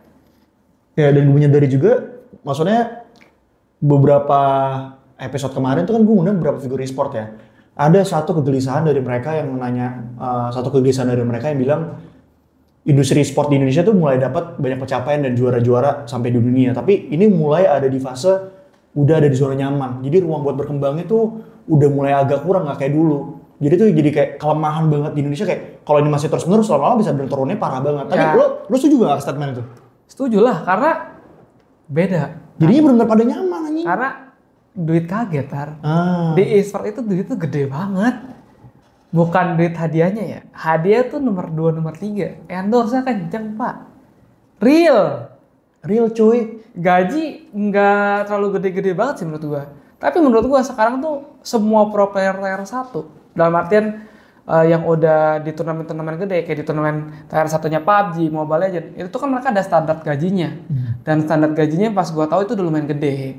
Ya dan gue menyadari juga, maksudnya beberapa episode kemarin tuh kan gue ngundang beberapa figur e-sport ya. Ada satu kegelisahan dari mereka yang bilang industri e-sport di Indonesia tuh mulai dapat banyak pencapaian dan juara-juara sampai di dunia. Tapi ini mulai ada di fase udah ada di zona nyaman. Jadi ruang buat berkembangnya tuh udah mulai agak kurang, nggak kayak dulu. Jadi tuh jadi kayak kelemahan banget di Indonesia, kayak kalau ini masih terus-menerus lama-lama bisa turunnya parah banget. Tapi lo setuju gak statement itu? Setuju lah, karena beda. Jadinya benar-benar pada nyaman anjing. Karena duit kaget, Di e-sport itu duit tuh gede banget. Bukan duit hadiahnya ya. Hadiah tuh nomor 2, nomor 3. Endorse-nya kenceng, Pak. Real cuy. Gaji nggak terlalu gede-gede banget sih menurut gua. Tapi menurut gua sekarang tuh semua pro player tier 1. Dalam artian yang udah di turnamen-turnamen gede, kayak di turnamen tier 1-nya PUBG, Mobile Legends, itu tuh kan mereka ada standar gajinya. Dan standar gajinya pas gua tahu itu udah lumayan gede.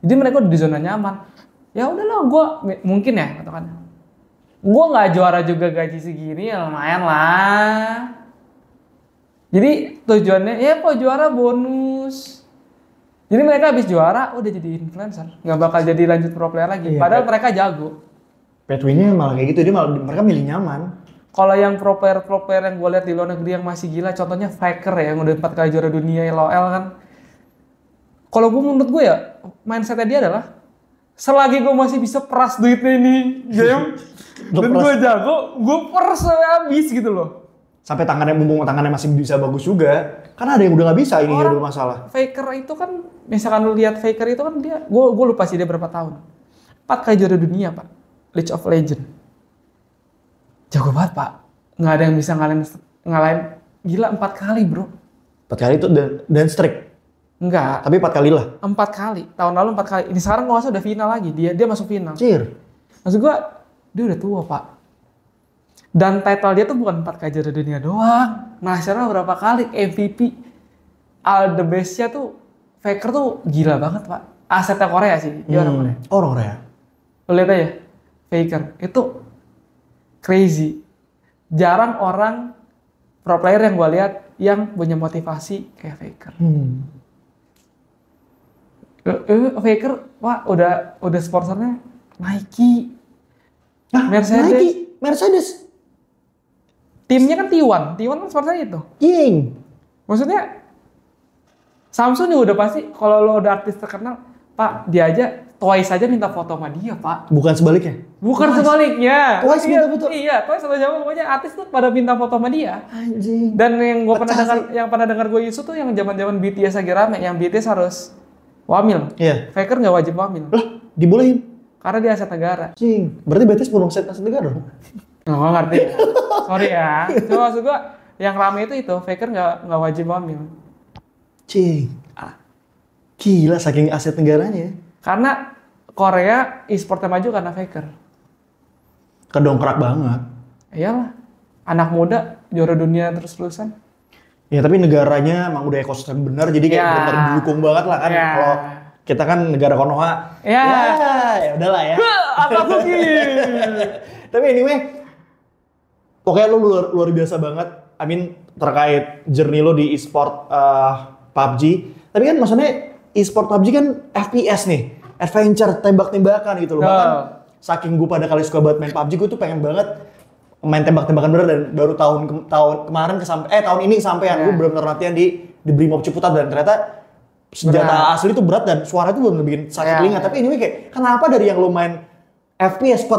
Jadi mereka udah di zona nyaman. Ya udahlah, gua mungkin ya katakan. Gua nggak juara juga gaji segini, ya lumayan lah. Jadi tujuannya ya kok juara bonus. Jadi mereka habis juara udah jadi influencer, nggak bakal jadi lanjut pro player lagi. Padahal mereka jago. Pathway-nya malah kayak gitu, mereka milih nyaman. Kalau yang pro player yang gue lihat di luar negeri yang masih gila, contohnya Faker ya, yang udah 4 kali juara dunia LOL kan. Kalau gue menurut gue ya, mindset-nya dia adalah selagi gue masih bisa peras duitnya ini game dan gue jago, gue peras sampai habis gitu loh. Sampai mumpung tangannya masih bisa bagus juga. Karena ada yang udah nggak bisa, ini udah masalah. Faker itu kan, misalkan lu lihat Faker itu kan dia, gue lupa sih dia berapa tahun. 4 kali juara dunia Pak, League of Legends. Jago banget Pak, nggak ada yang bisa ngalahin, gila 4 kali bro. 4 kali itu dan streak? Enggak. Tapi 4 kali lah? 4 kali, tahun lalu 4 kali. Ini sekarang kalau udah final lagi, dia masuk final. Cir. Maksud gue, dia udah tua Pak. Dan title dia tuh bukan 4 kali juara dunia doang. Nasional berapa kali, MVP. All the best-nya tuh, Faker tuh gila banget Pak. Asetnya Korea sih, dia orang Korea. Orang Korea? Lo lihat aja, Faker. Itu crazy. Jarang orang pro player yang gue lihat yang punya motivasi kayak Faker. Faker, wah udah sponsornya Nike, Mercedes. Timnya kan T1 kan sponsornya itu. King. Maksudnya Samsung juga udah pasti kalau lo udah artis terkenal, Pak, dia aja Twice aja minta foto sama dia, Pak. Bukan sebaliknya? Bukan sebaliknya. Twice minta foto? Iya, Twice atau siapa pokoknya artis tuh pada minta foto sama dia. Anjing. Dan yang pernah dengar gue isu tuh yang zaman-zaman BTS lagi rame, yang BTS harus wamil. Iya. Faker nggak wajib wamil. Lah, dibolehin? Karena dia aset negara. Cing, berarti BTS penuh aset negara dong? Nggak ngerti. Sorry ya. Cuma maksud gue yang rame itu Faker nggak wajib wamil. Cing. Gila saking aset negaranya. Karena Korea e-sportnya maju karena Faker. Kedongkrak banget. Iyalah. Anak muda juara dunia terus-terusan. Ya tapi negaranya emang udah ekosistem bener, jadi kayak bener didukung banget lah kan. Kalau kita kan negara Konoha, ya udahlah ya. Tapi anyway, pokoknya lu luar biasa banget. I mean terkait journey lo di e-sport PUBG. Tapi kan maksudnya e-sport PUBG kan FPS nih, adventure, tembak-tembakan gitu loh. Bahkan saking gue pada kali suka banget main PUBG, gue tuh pengen banget main tembak-tembakan bener, dan baru tahun kemarin tahun ini kesampean. Gue bener-bener latihan di Brimob Ciputat, dan ternyata senjata asli itu berat dan suara itu belum bikin sakit telinga. Tapi anyway kayak kenapa dari yang lo main FPS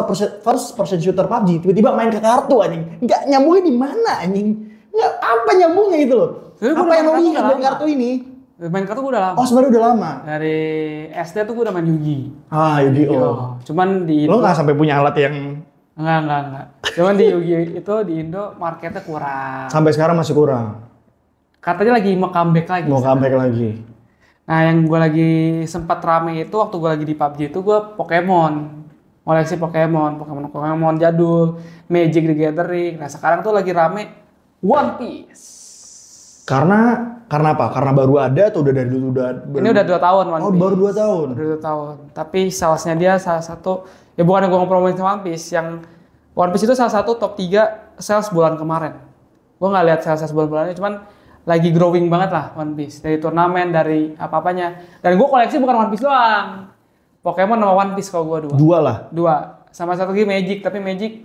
first person shooter PUBG tiba-tiba main ke kartu anjing? Nggak nyambungnya di mana anjing? Nggak apa nyambungnya gitu loh. Apa yang lo lihat dari kartu ini? Main kartu gue udah lama. Oh sebenarnya udah lama. Dari SD tuh gue udah main Yugi. Yu-Gi-Oh. Cuman di lo nggak sampai punya alat yang Enggak. Cuman di Yugi itu di Indo marketnya kurang. Sampai sekarang masih kurang. Katanya lagi mau comeback lagi. Nah yang gue lagi sempat rame itu waktu gue lagi di PUBG itu gue Pokemon. Koleksi Pokemon jadul, Magic the Gathering. Nah sekarang tuh lagi rame One Piece. Karena apa? Karena baru ada atau udah dari dulu Ini udah 2 tahun One Piece. Oh baru 2 tahun. Udah 2 tahun. Tapi salesnya dia salah satu, ya bukan gue ngepromoin One Piece, yang One Piece itu salah satu top 3 sales bulan kemarin. Gue nggak lihat sales bulan-bulannya, cuman lagi growing banget lah One Piece. Dari turnamen, dari apa-apanya. Dan gue koleksi bukan One Piece doang. Pokemon sama One Piece kalau gue 2. 2. Sama satu lagi Magic, tapi Magic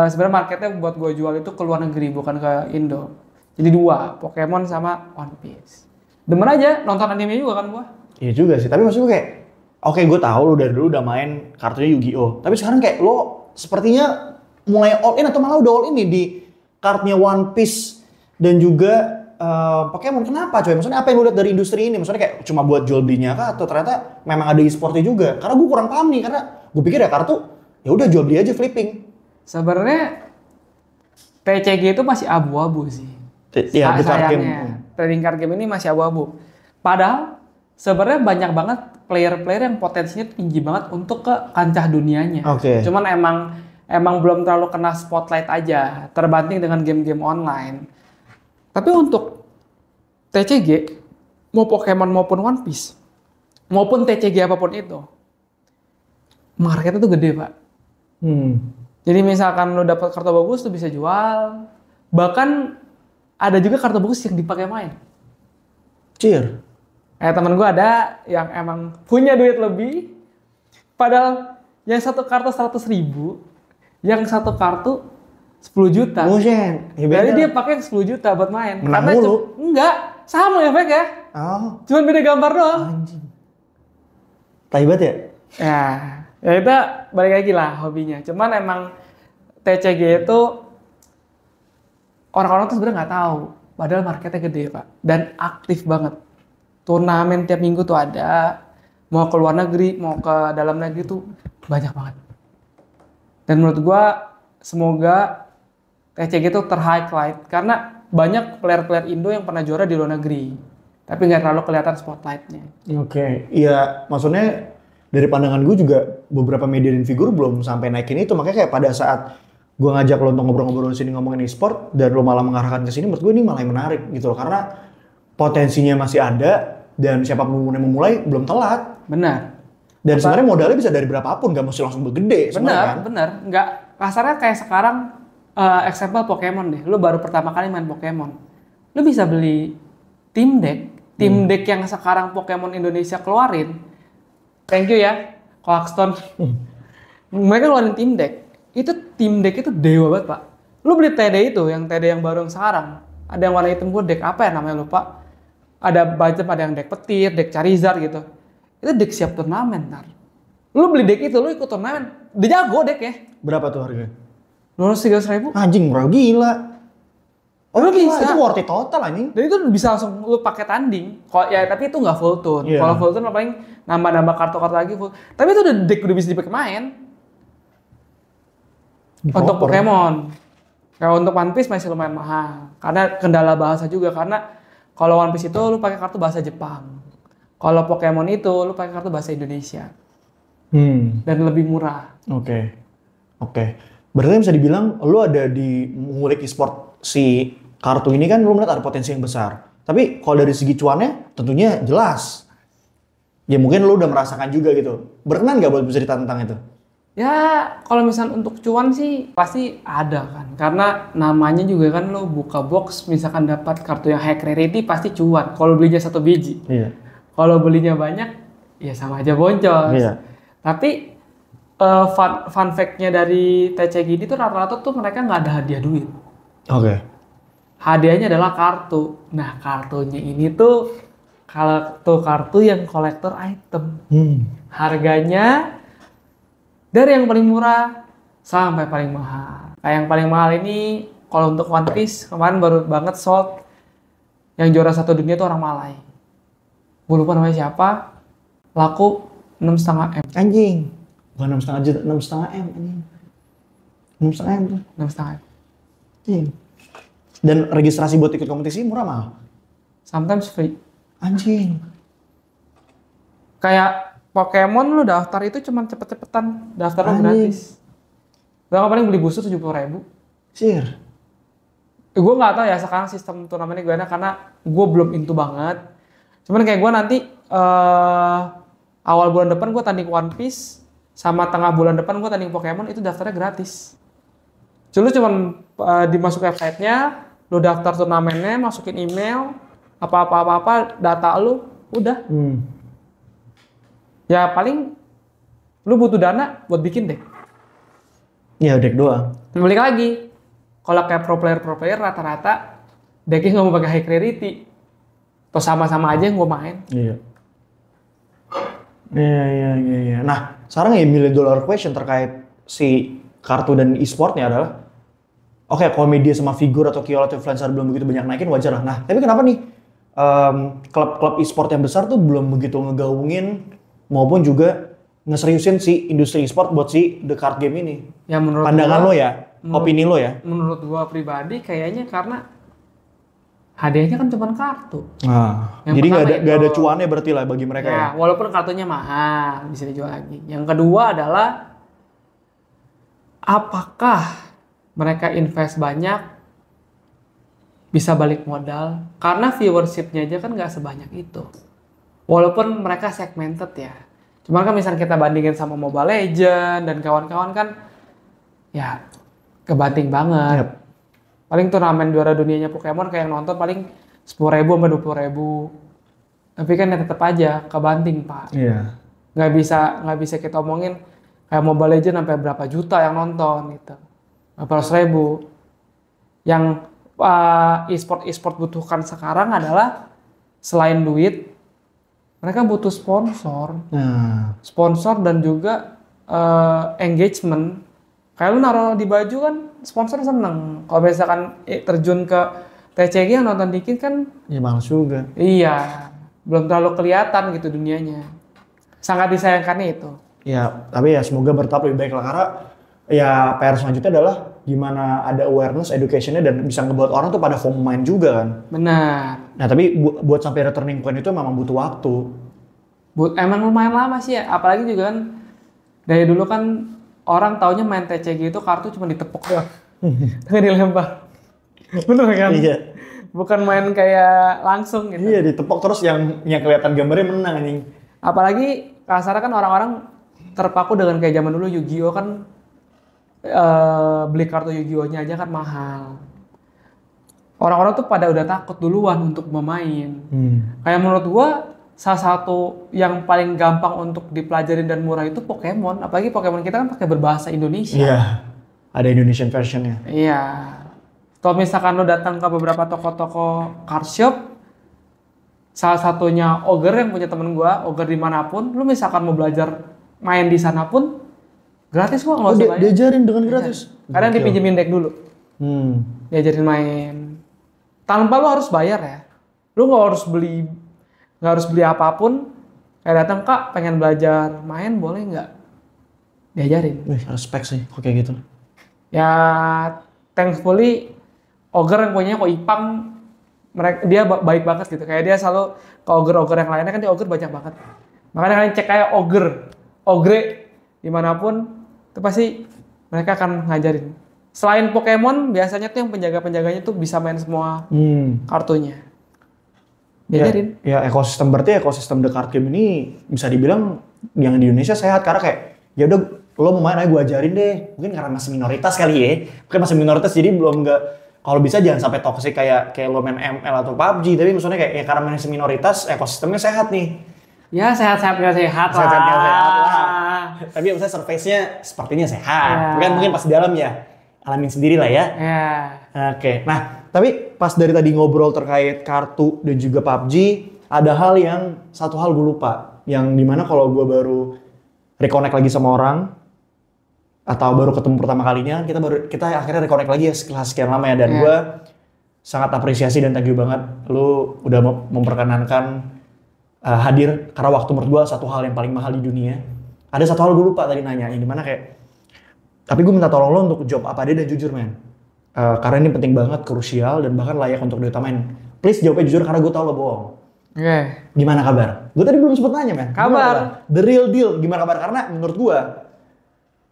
sebenarnya marketnya buat gue jual itu ke luar negeri, bukan ke Indo. Jadi 2, Pokemon sama One Piece. Demen aja, nonton anime juga kan gue. Iya juga sih, tapi maksud gue kayak, oke gue tahu lu dari dulu udah main kartunya Yu-Gi-Oh. Tapi sekarang kayak lo sepertinya mulai all in atau malah udah all in nih di kartunya One Piece dan juga Pokemon. Kenapa coy? Maksudnya apa yang lu lihat dari industri ini? Maksudnya kayak cuma buat jual belinya kah? Atau ternyata memang ada e-sportnya juga? Karena gue kurang paham nih, karena gue pikir ya kartu, ya udah jual beli aja flipping. Sebenarnya TCG itu masih abu-abu sih. Iya, sayangnya trading card game ini masih abu-abu. Padahal sebenarnya banyak banget player-player yang potensinya tinggi banget untuk ke kancah dunianya. Cuman emang belum terlalu kena spotlight aja, terbanding dengan game-game online. Tapi untuk TCG, mau Pokemon maupun One Piece, maupun TCG apapun itu, marketnya tuh gede pak. Jadi misalkan lo dapet kartu bagus tuh bisa jual, bahkan ada juga kartu bagus yang dipakai main. Temen gue ada yang emang punya duit lebih, padahal yang satu kartu 100.000, yang satu kartu 10 juta. Jadi dia pakai 10 juta buat main. Menang mulu? Enggak, sama efeknya. Cuman beda gambar doang. Anjing. Tai banget ya? Ya itu balik lagi lah hobinya. Cuman emang TCG itu orang-orang tuh sebenarnya nggak tahu. Padahal marketnya gede pak. Dan aktif banget. Turnamen tiap minggu tuh ada. Mau ke luar negeri, mau ke dalam negeri tuh banyak banget. Dan menurut gua semoga TCG itu ter-highlight karena banyak player-player Indo yang pernah juara di luar negeri, tapi nggak terlalu kelihatan spotlightnya. Iya, maksudnya dari pandangan gue juga beberapa media dan figur belum sampai naikin itu, makanya kayak pada saat gue ngajak lo untuk ngobrol-ngobrol di sini ngomongin e-sport dan lo malah mengarahkan ke sini, menurut gue ini malah yang menarik gitu loh, karena potensinya masih ada dan siapapun yang memulai belum telat. Benar. Dan sebenarnya modalnya bisa dari berapapun, nggak mesti langsung bergede. Benar. Nggak kasarnya kayak sekarang. Example Pokemon deh, lu baru pertama kali main Pokemon, lu bisa beli team deck yang sekarang Pokemon Indonesia keluarin. Thank you ya, Clarkstone. Mereka keluarin team deck. Team deck itu dewa banget pak. Lu beli TD itu, yang TD yang baru yang sekarang, ada yang warna hitam, gue deck apa ya namanya lupa. Ada budget, ada yang deck petir, deck Charizard gitu. Itu deck siap turnamen ntar. Lu beli deck itu, lu ikut turnamen, udah jago deck ya. Berapa tuh harganya? 230.000. Anjing murah gila. Lu bisa. Itu worth it total anjing. Dan itu bisa langsung lu pakai tanding. Tapi itu nggak full tune. Kalau full tune paling nambah kartu-kartu lagi full. Tapi itu udah bisa dipakai main. Untuk Pokemon. Kalau untuk One Piece masih lumayan mahal. Karena kendala bahasa juga. Karena kalau One Piece itu lu pakai kartu bahasa Jepang. Kalau Pokemon itu lu pakai kartu bahasa Indonesia. Dan lebih murah. Oke. Berarti bisa dibilang lu ada di ngulik e-sport si kartu ini kan lu melihat ada potensi yang besar. Tapi kalau dari segi cuannya tentunya jelas. Ya mungkin lu udah merasakan juga gitu. Berkenan nggak buat bisa ditantang itu? Ya, kalau misal untuk cuan sih pasti ada kan. Karena namanya juga kan lo buka box, misalkan dapat kartu yang high rarity pasti cuan. Kalau belinya 1 biji. Iya. Kalau belinya banyak, ya sama aja boncos. Iya. Tapi fun fact-nya dari TCG ini tuh rata-rata tuh mereka nggak ada hadiah duit. Oke. Hadiahnya adalah kartu. Nah, kartunya ini tuh kartu yang kolektor item. Harganya dari yang paling murah sampai paling mahal. Kayak yang paling mahal ini kalau untuk One Piece kemarin baru banget sold. Yang juara 1 dunia itu orang Malai. Gue lupa namanya siapa. Laku 6,5 M. Anjing. Bukan 6,5 juta, 6,5 M anjing. 6,5 M tuh. 6,5 M. Anjing. Dan registrasi buat ikut kompetisi murah mahal? Sometimes free. Anjing. Kayak Pokemon lu daftar itu cuma cepet-cepetan. Daftar lu Anjing. gratis. Gak paling beli booster 70.000. Sir. Gue nggak tahu ya sekarang sistem turnamennya gimana karena gue belum into banget. Cuman kayak gue nanti awal bulan depan gue tanding One Piece sama tengah bulan depan gue tanding Pokemon itu daftarnya gratis. Jadi lu cuman dimasukin websitenya, lu daftar turnamennya, masukin email, apa data lu, udah. Ya paling lu butuh dana buat bikin deck. Ya deck doang. Balik lagi, kalau kayak pro player rata-rata decknya nggak mau pakai high rarity, atau sama-sama aja yang gue main. Iya. Iya. Nah, sekarang ya $1 million question terkait si kartu dan e-sportnya adalah, oke, kalau media sama figur atau KOL atau influencer belum begitu banyak naikin wajar lah. Nah, tapi kenapa nih klub-klub e-sport yang besar tuh belum begitu ngegaungin maupun juga ngeseriusin si industri e-sport buat si The Card Game ini? Ya menurut pandangan gua, lo ya, opini lo ya? Menurut gua pribadi kayaknya karena hadiahnya kan cuma kartu. Nah, Yang jadi pertama nggak ada cuannya berarti lah bagi mereka ya? Walaupun kartunya mahal bisa dijual lagi. Yang kedua adalah apakah mereka invest banyak bisa balik modal? Karena viewership-nya aja kan nggak sebanyak itu. Walaupun mereka segmented ya. Cuma kan misalnya kita bandingin sama Mobile Legends dan kawan-kawan kan ya kebanting banget. Yep. Paling turnamen juara dunianya Pokemon kayak yang nonton paling 10.000 sampai 20.000. Tapi kan ya tetap aja kebanting, Pak. Iya. Nggak bisa kita omongin kayak Mobile Legends sampai berapa juta yang nonton gitu. Berapa ratus ribu. Yang e-sport butuhkan sekarang adalah selain duit, mereka butuh sponsor. Nah. Sponsor dan juga engagement. Kayak lu naruh di baju kan sponsor seneng. Kalau misalkan terjun ke TCG yang nonton dikit kan Ya males juga. iya, belum terlalu kelihatan gitu dunianya. Sangat disayangkan itu. Ya, tapi ya semoga bertahap lebih baik lah. Karena ya PR selanjutnya adalah gimana ada awareness, education-nya dan bisa ngebuat orang tuh pada FOMO main juga kan. Benar. Nah tapi buat sampai ada turning point itu memang butuh waktu. Emang lumayan lama sih ya. Apalagi juga kan dari dulu kan orang taunya main TCG itu kartu cuma ditepok doang. Nggak dilempar. Bener kan? Iya. Bukan main kayak langsung gitu. Iya ditepok terus yang kelihatan gambarnya menang anjing. Apalagi kasarnya kan orang-orang terpaku dengan kayak zaman dulu Yu-Gi-Oh kan beli kartu Yu-Gi-Oh-nya aja kan mahal. Orang-orang tuh pada udah takut duluan untuk bermain. Kayak menurut gua salah satu yang paling gampang untuk dipelajarin dan murah itu Pokemon. Apalagi Pokemon kita kan pakai berbahasa Indonesia. Iya. Ada Indonesian versionnya. Iya. Kalau misalkan lo datang ke beberapa toko-toko card shop, salah satunya Ogre yang punya temen gua, Ogre dimanapun, lu misalkan mau belajar main di sana pun gratis kok, nggak usah bayar. Diajarin dengan gratis? Kadang dipinjemin deck dulu, diajarin main. Tanpa lu harus bayar ya. Lu nggak harus beli apapun. Kayak datang, Kak pengen belajar main boleh nggak? Diajarin. Wih, respect sih kok kayak gitu. Ya thankfully Ogre yang punya kok Ipang, dia baik banget gitu. Kayak dia selalu ke Ogre yang lainnya kan dia Ogre banyak banget. Makanya kalian cek kayak Ogre dimanapun itu pasti mereka akan ngajarin Selain Pokemon, biasanya tuh yang penjaga-penjaganya tuh bisa main semua kartunya. Diajarin. Ya ekosistem, berarti ekosistem the card game ini bisa dibilang yang di Indonesia sehat karena kayak ya udah lo mau main aja gue ajarin deh. Mungkin karena masih minoritas kali ya. Mungkin masih minoritas jadi belum nggak, kalau bisa jangan sampai toxic kayak lo main ML atau PUBG, tapi maksudnya kayak ya karena masih minoritas ekosistemnya sehat nih. Ya sehat-sehat nggak sehat lah. Sehat nggak sehat lah. Tapi misalnya surface-nya sepertinya sehat. Mungkin pas di dalam ya alamin sendiri lah ya. Oke. Nah, tapi pas dari tadi ngobrol terkait kartu dan juga PUBG, ada hal yang satu hal gue lupa. Yang dimana kalau gue baru reconnect lagi sama orang atau baru ketemu pertama kalinya, kita akhirnya reconnect lagi ya setelah sekian lama ya. Dan gue sangat apresiasi dan thank you banget lu udah memperkenankan hadir, karena waktu menurut gue satu hal yang paling mahal di dunia. Ada satu hal gue lupa tadi nanya, yang dimana kayak, tapi gue minta tolong lo untuk jawab apa deh dan jujur men. Karena ini penting banget, krusial dan bahkan layak untuk diutamain. Please jawabnya jujur karena gue tau lo bohong. Oke. Gimana kabar? Gue tadi belum sempet nanya men. Kabar. The real deal, gimana kabar? Karena menurut gue,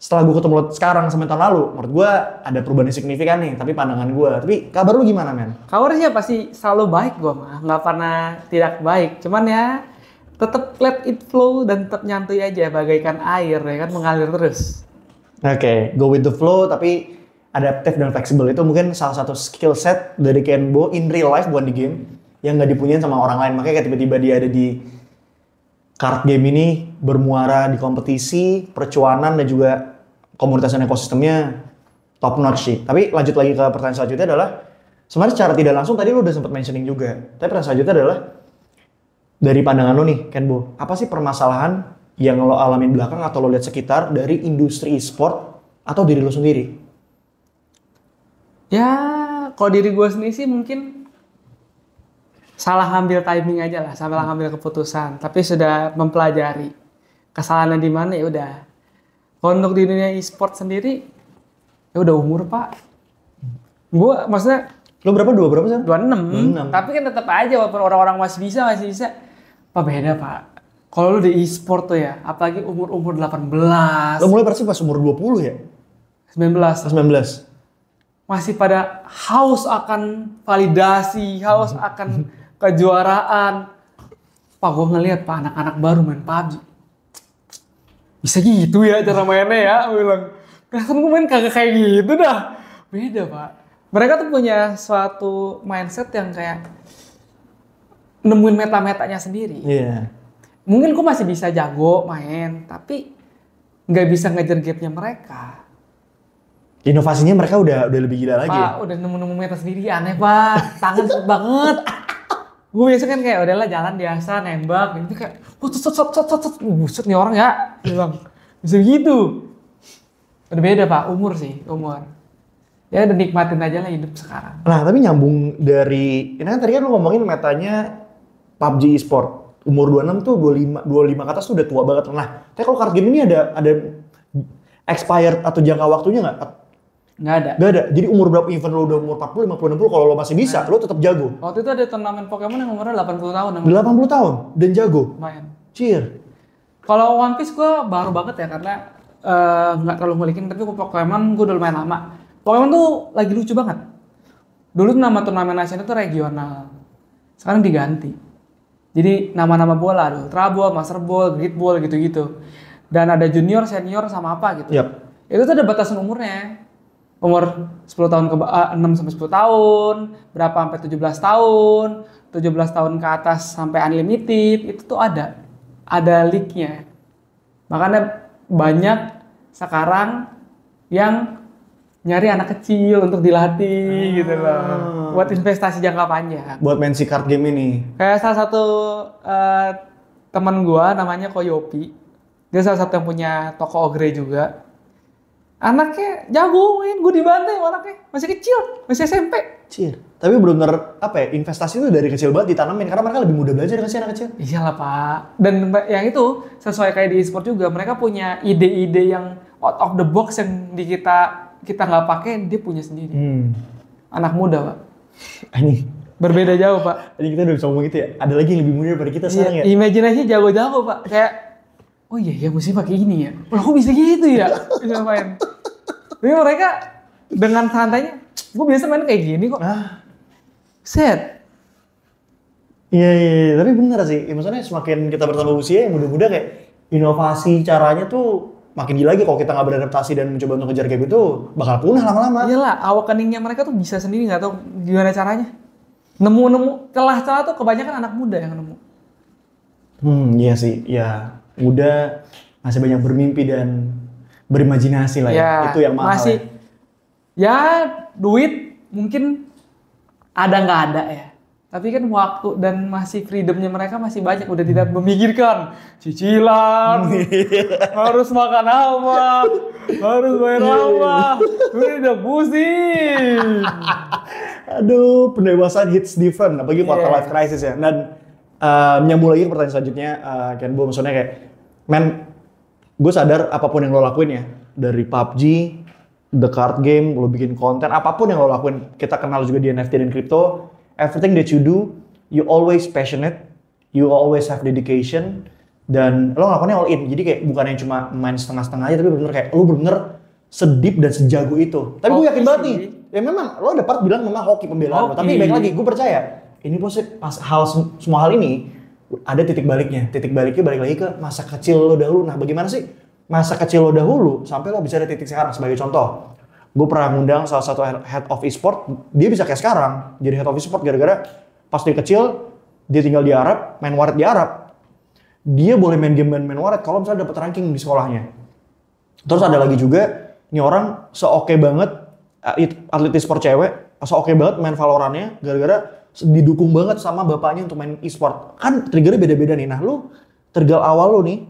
setelah gue ketemu lo sekarang sama tahun lalu, menurut gue ada perubahan yang signifikan nih, tapi pandangan gue. Tapi kabar lu gimana men? Kabarnya pasti selalu baik gue mah, nggak pernah tidak baik. Cuman ya tetap let it flow dan tetap nyantuy aja bagaikan air ya kan, mengalir terus. Oke, go with the flow tapi adaptif dan fleksibel itu mungkin salah satu skill set dari Kenbo in real life, bukan di game, yang nggak dipunyain sama orang lain. Makanya kayak tiba-tiba dia ada di card game ini, bermuara di kompetisi, percuanan dan juga komunitas dan ekosistemnya top notch sih. Tapi lanjut lagi ke pertanyaan selanjutnya adalah, sebenarnya secara tidak langsung tadi lo udah sempat mentioning juga. Tapi pertanyaan selanjutnya adalah, dari pandangan lo nih Kenbo, apa sih permasalahan yang lo alamin belakang atau lo lihat sekitar dari industri e-sport atau diri lo sendiri? Ya, kalau diri gue sendiri sih mungkin salah ngambil timing aja lah, salah ngambil keputusan. Tapi sudah mempelajari kesalahannya di mana ya udah. Kalau untuk di dunia e-sport sendiri, ya udah umur pak. Gue maksudnya. Lo berapa? Berapa sih? 26. Tapi kan tetap aja walaupun orang-orang masih bisa. Apa beda pak? Kalau lu di e-sport tuh ya, apalagi umur 18. Lo mulai pasti pas umur 20 ya? 19. 19. Masih pada haus akan validasi, haus akan kejuaraan. Pak, gue ngeliat pak anak-anak baru main PUBG. Bisa gitu ya cara mainnya ya, gue bilang. Kan gue main kagak kayak gitu dah. Beda pak. Mereka tuh punya suatu mindset yang kayak nemuin meta-metanya sendiri. Iya. Mungkin gue masih bisa jago main, tapi nggak bisa ngejar gapnya mereka. Inovasinya mereka udah lebih gila lagi. Pak, udah nemu meta sendiri, aneh pak. Tangan cepet banget. Gue biasa kan kayak udahlah jalan biasa nembak, gitu kayak, buset nih orang ya, bilang bisa gitu. Udah beda pak, umur. Ya udah nikmatin aja lah hidup sekarang. Nah tapi nyambung dari, ini kan tadi kan lu ngomongin metanya PUBG eSport. Umur 26 tuh 25 ke atas tuh udah tua banget. Nah, tapi kalau card game ini ada expired atau jangka waktunya nggak? Nggak ada. Nggak ada. Jadi umur berapa event lo udah umur 40, 50, 60 kalau lo masih bisa, lo tetap jago. Waktu itu ada turnamen Pokemon yang umurnya 80 tahun. 80 tahun dan jago. Lumayan. Cheer. Kalau One Piece gue baru banget ya karena nggak terlalu ngulikin, tapi Pokemon gue udah lumayan lama. Pokemon tuh lagi lucu banget. Dulu tuh nama turnamen nasional tuh regional. Sekarang diganti. Jadi nama-nama bola, Ultra Ball, Master Ball, Great Ball gitu-gitu. Dan ada junior, senior sama apa gitu. Yep. Itu tuh ada batasan umurnya. Umur 10 tahun ke 6 sampai 10 tahun, berapa sampai 17 tahun, 17 tahun ke atas sampai unlimited, itu tuh ada league-nya. Makanya banyak sekarang yang nyari anak kecil untuk dilatih gitu loh. Buat investasi jangka panjang. Buat main si card game ini. Kayak salah satu teman gua namanya Koyopi. Dia salah satu yang punya toko Ogre juga. Anaknya jago main, gue dibantai sama anaknya. Masih kecil, masih SMP. Cheer. Tapi benar-benar apa ya, investasi itu dari kecil banget ditanamin karena mereka lebih mudah belajar kan sih anak kecil. Iyalah pak. Dan yang itu sesuai kayak di e-sport juga, mereka punya ide-ide yang out of the box yang di kita nggak pakai, dia punya sendiri. Anak muda pak. Ini berbeda jauh pak. Tadi kita udah bisa ngomong gitu ya. Ada lagi yang lebih muda daripada kita sekarang ya. Imajinasinya jago-jago pak. Kayak oh iya mesti pakai ini ya. Loh kok bisa gitu ya? Bisa main. Tapi mereka dengan santainya, gue biasa main kayak gini kok. Set. Iya, tapi bener sih. Ya, maksudnya semakin kita bertambah usia, yang muda-muda kayak inovasi caranya tuh makin gila lagi. Kalau kita nggak beradaptasi dan mencoba untuk ngejar kayak gitu, bakal punah lama-lama. Iyalah, awakeningnya mereka tuh bisa sendiri, nggak tahu gimana caranya. Nemu celah-celah tuh kebanyakan anak muda yang nemu. Iya sih. Ya, muda masih banyak bermimpi dan berimajinasi lah ya. Itu yang mahal masih, ya duit mungkin ada nggak ada ya. Tapi kan waktu dan masih freedomnya mereka masih banyak, udah tidak memikirkan cicilan, harus makan apa, harus bayar apa, udah pusing. Aduh, pendewasaan hits different, apalagi quarter life crisis ya. Dan nyambung lagi ke pertanyaan selanjutnya, Kenbo, maksudnya kayak, men, gue sadar apapun yang lo lakuin ya, dari PUBG, the card game, lo bikin konten, apapun yang lo lakuin, kita kenal juga di NFT dan crypto. Everything that you do, you always passionate, you always have dedication, dan lo ngelakuinnya all in. Jadi kayak bukan yang cuma main setengah-setengah aja, tapi bener kayak lo bener sedip dan sejago itu. Tapi gue yakin banget nih, ya memang lo ada part bilang memang hoki pembelaan lo. Tapi baik lagi, gue percaya, ini pas semua hal ini, ada titik baliknya. Titik baliknya balik lagi ke masa kecil lo dahulu. Nah bagaimana sih masa kecil lo dahulu, sampai lo bisa ada titik sekarang. Sebagai contoh, gue pernah ngundang salah satu head of e-sport, dia bisa kayak sekarang jadi head of e-sport gara-gara pas dia kecil dia tinggal di Arab, main waret di Arab, dia boleh main game main waret kalau misalnya dapat ranking di sekolahnya. Terus ada lagi juga, ini orang seoke banget atlet e-sport cewek, seoke banget main Valorantnya gara-gara didukung banget sama bapaknya untuk main e-sport. Kan triggernya beda-beda nih. Nah lu trigger awal lu nih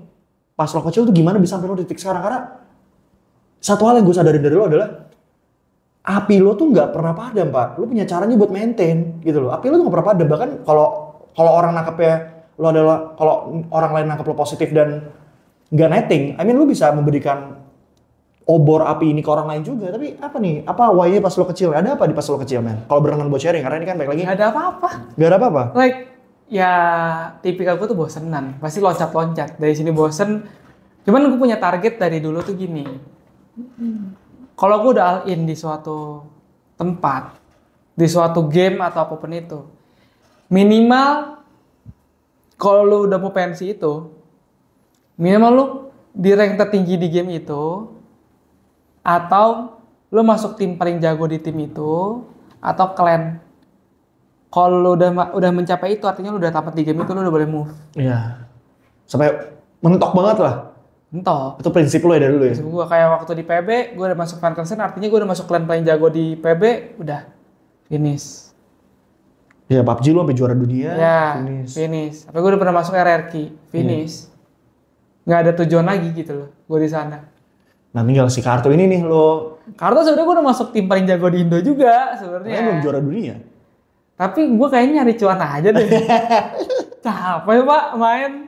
pas lo kecil tuh gimana bisa sampai lo titik sekarang? Karena satu hal yang gue sadarin dari lo adalah api lo tuh nggak pernah padam, Pak. Lo punya caranya buat maintain gitu loh. Api lo tuh nggak pernah padam. Bahkan kalau orang nangkepnya lo adalah, kalau orang lain nangkep lo positif dan nggak netting, I mean lo bisa memberikan obor api ini ke orang lain juga. Tapi apa nih? Apa why-nya pas lo kecil? Ada apa di pas lo kecil, men? Kalau berenang buat sharing, karena ini kan baik lagi. Nggak ada apa-apa. Nggak ada apa-apa? Like, ya tipikal gue tuh bosenan. Pasti loncat-loncat. Dari sini bosen. Cuman gue punya target dari dulu tuh gini. Kalau gue udah all in di suatu tempat, di suatu game atau apapun itu, minimal kalau lu udah mau pensi itu, minimal lu di rank tertinggi di game itu, atau lu masuk tim paling jago di tim itu, atau clan. Kalau lu udah mencapai itu, artinya lu udah tamat di game itu, lu udah boleh move. Iya. Sampai mentok banget lah. Mentok. Itu prinsip lo ya dari dulu ya? Prinsip gue kayak waktu di PB, gue udah masuk fan concern, artinya gue udah masuk clan paling jago di PB, udah finish. Ya PUBG lo sampai juara dunia, ya, finish. Tapi gue udah pernah masuk RRQ, finish. Nggak ada tujuan lagi gitu loh, gue di sana. Nah tinggal si kartu ini nih lo. Kartu sebenarnya gue udah masuk tim paling jago di Indo juga sebenarnya. Belum juara dunia. Tapi gue kayaknya nyari cuan aja deh. Capek Pak main.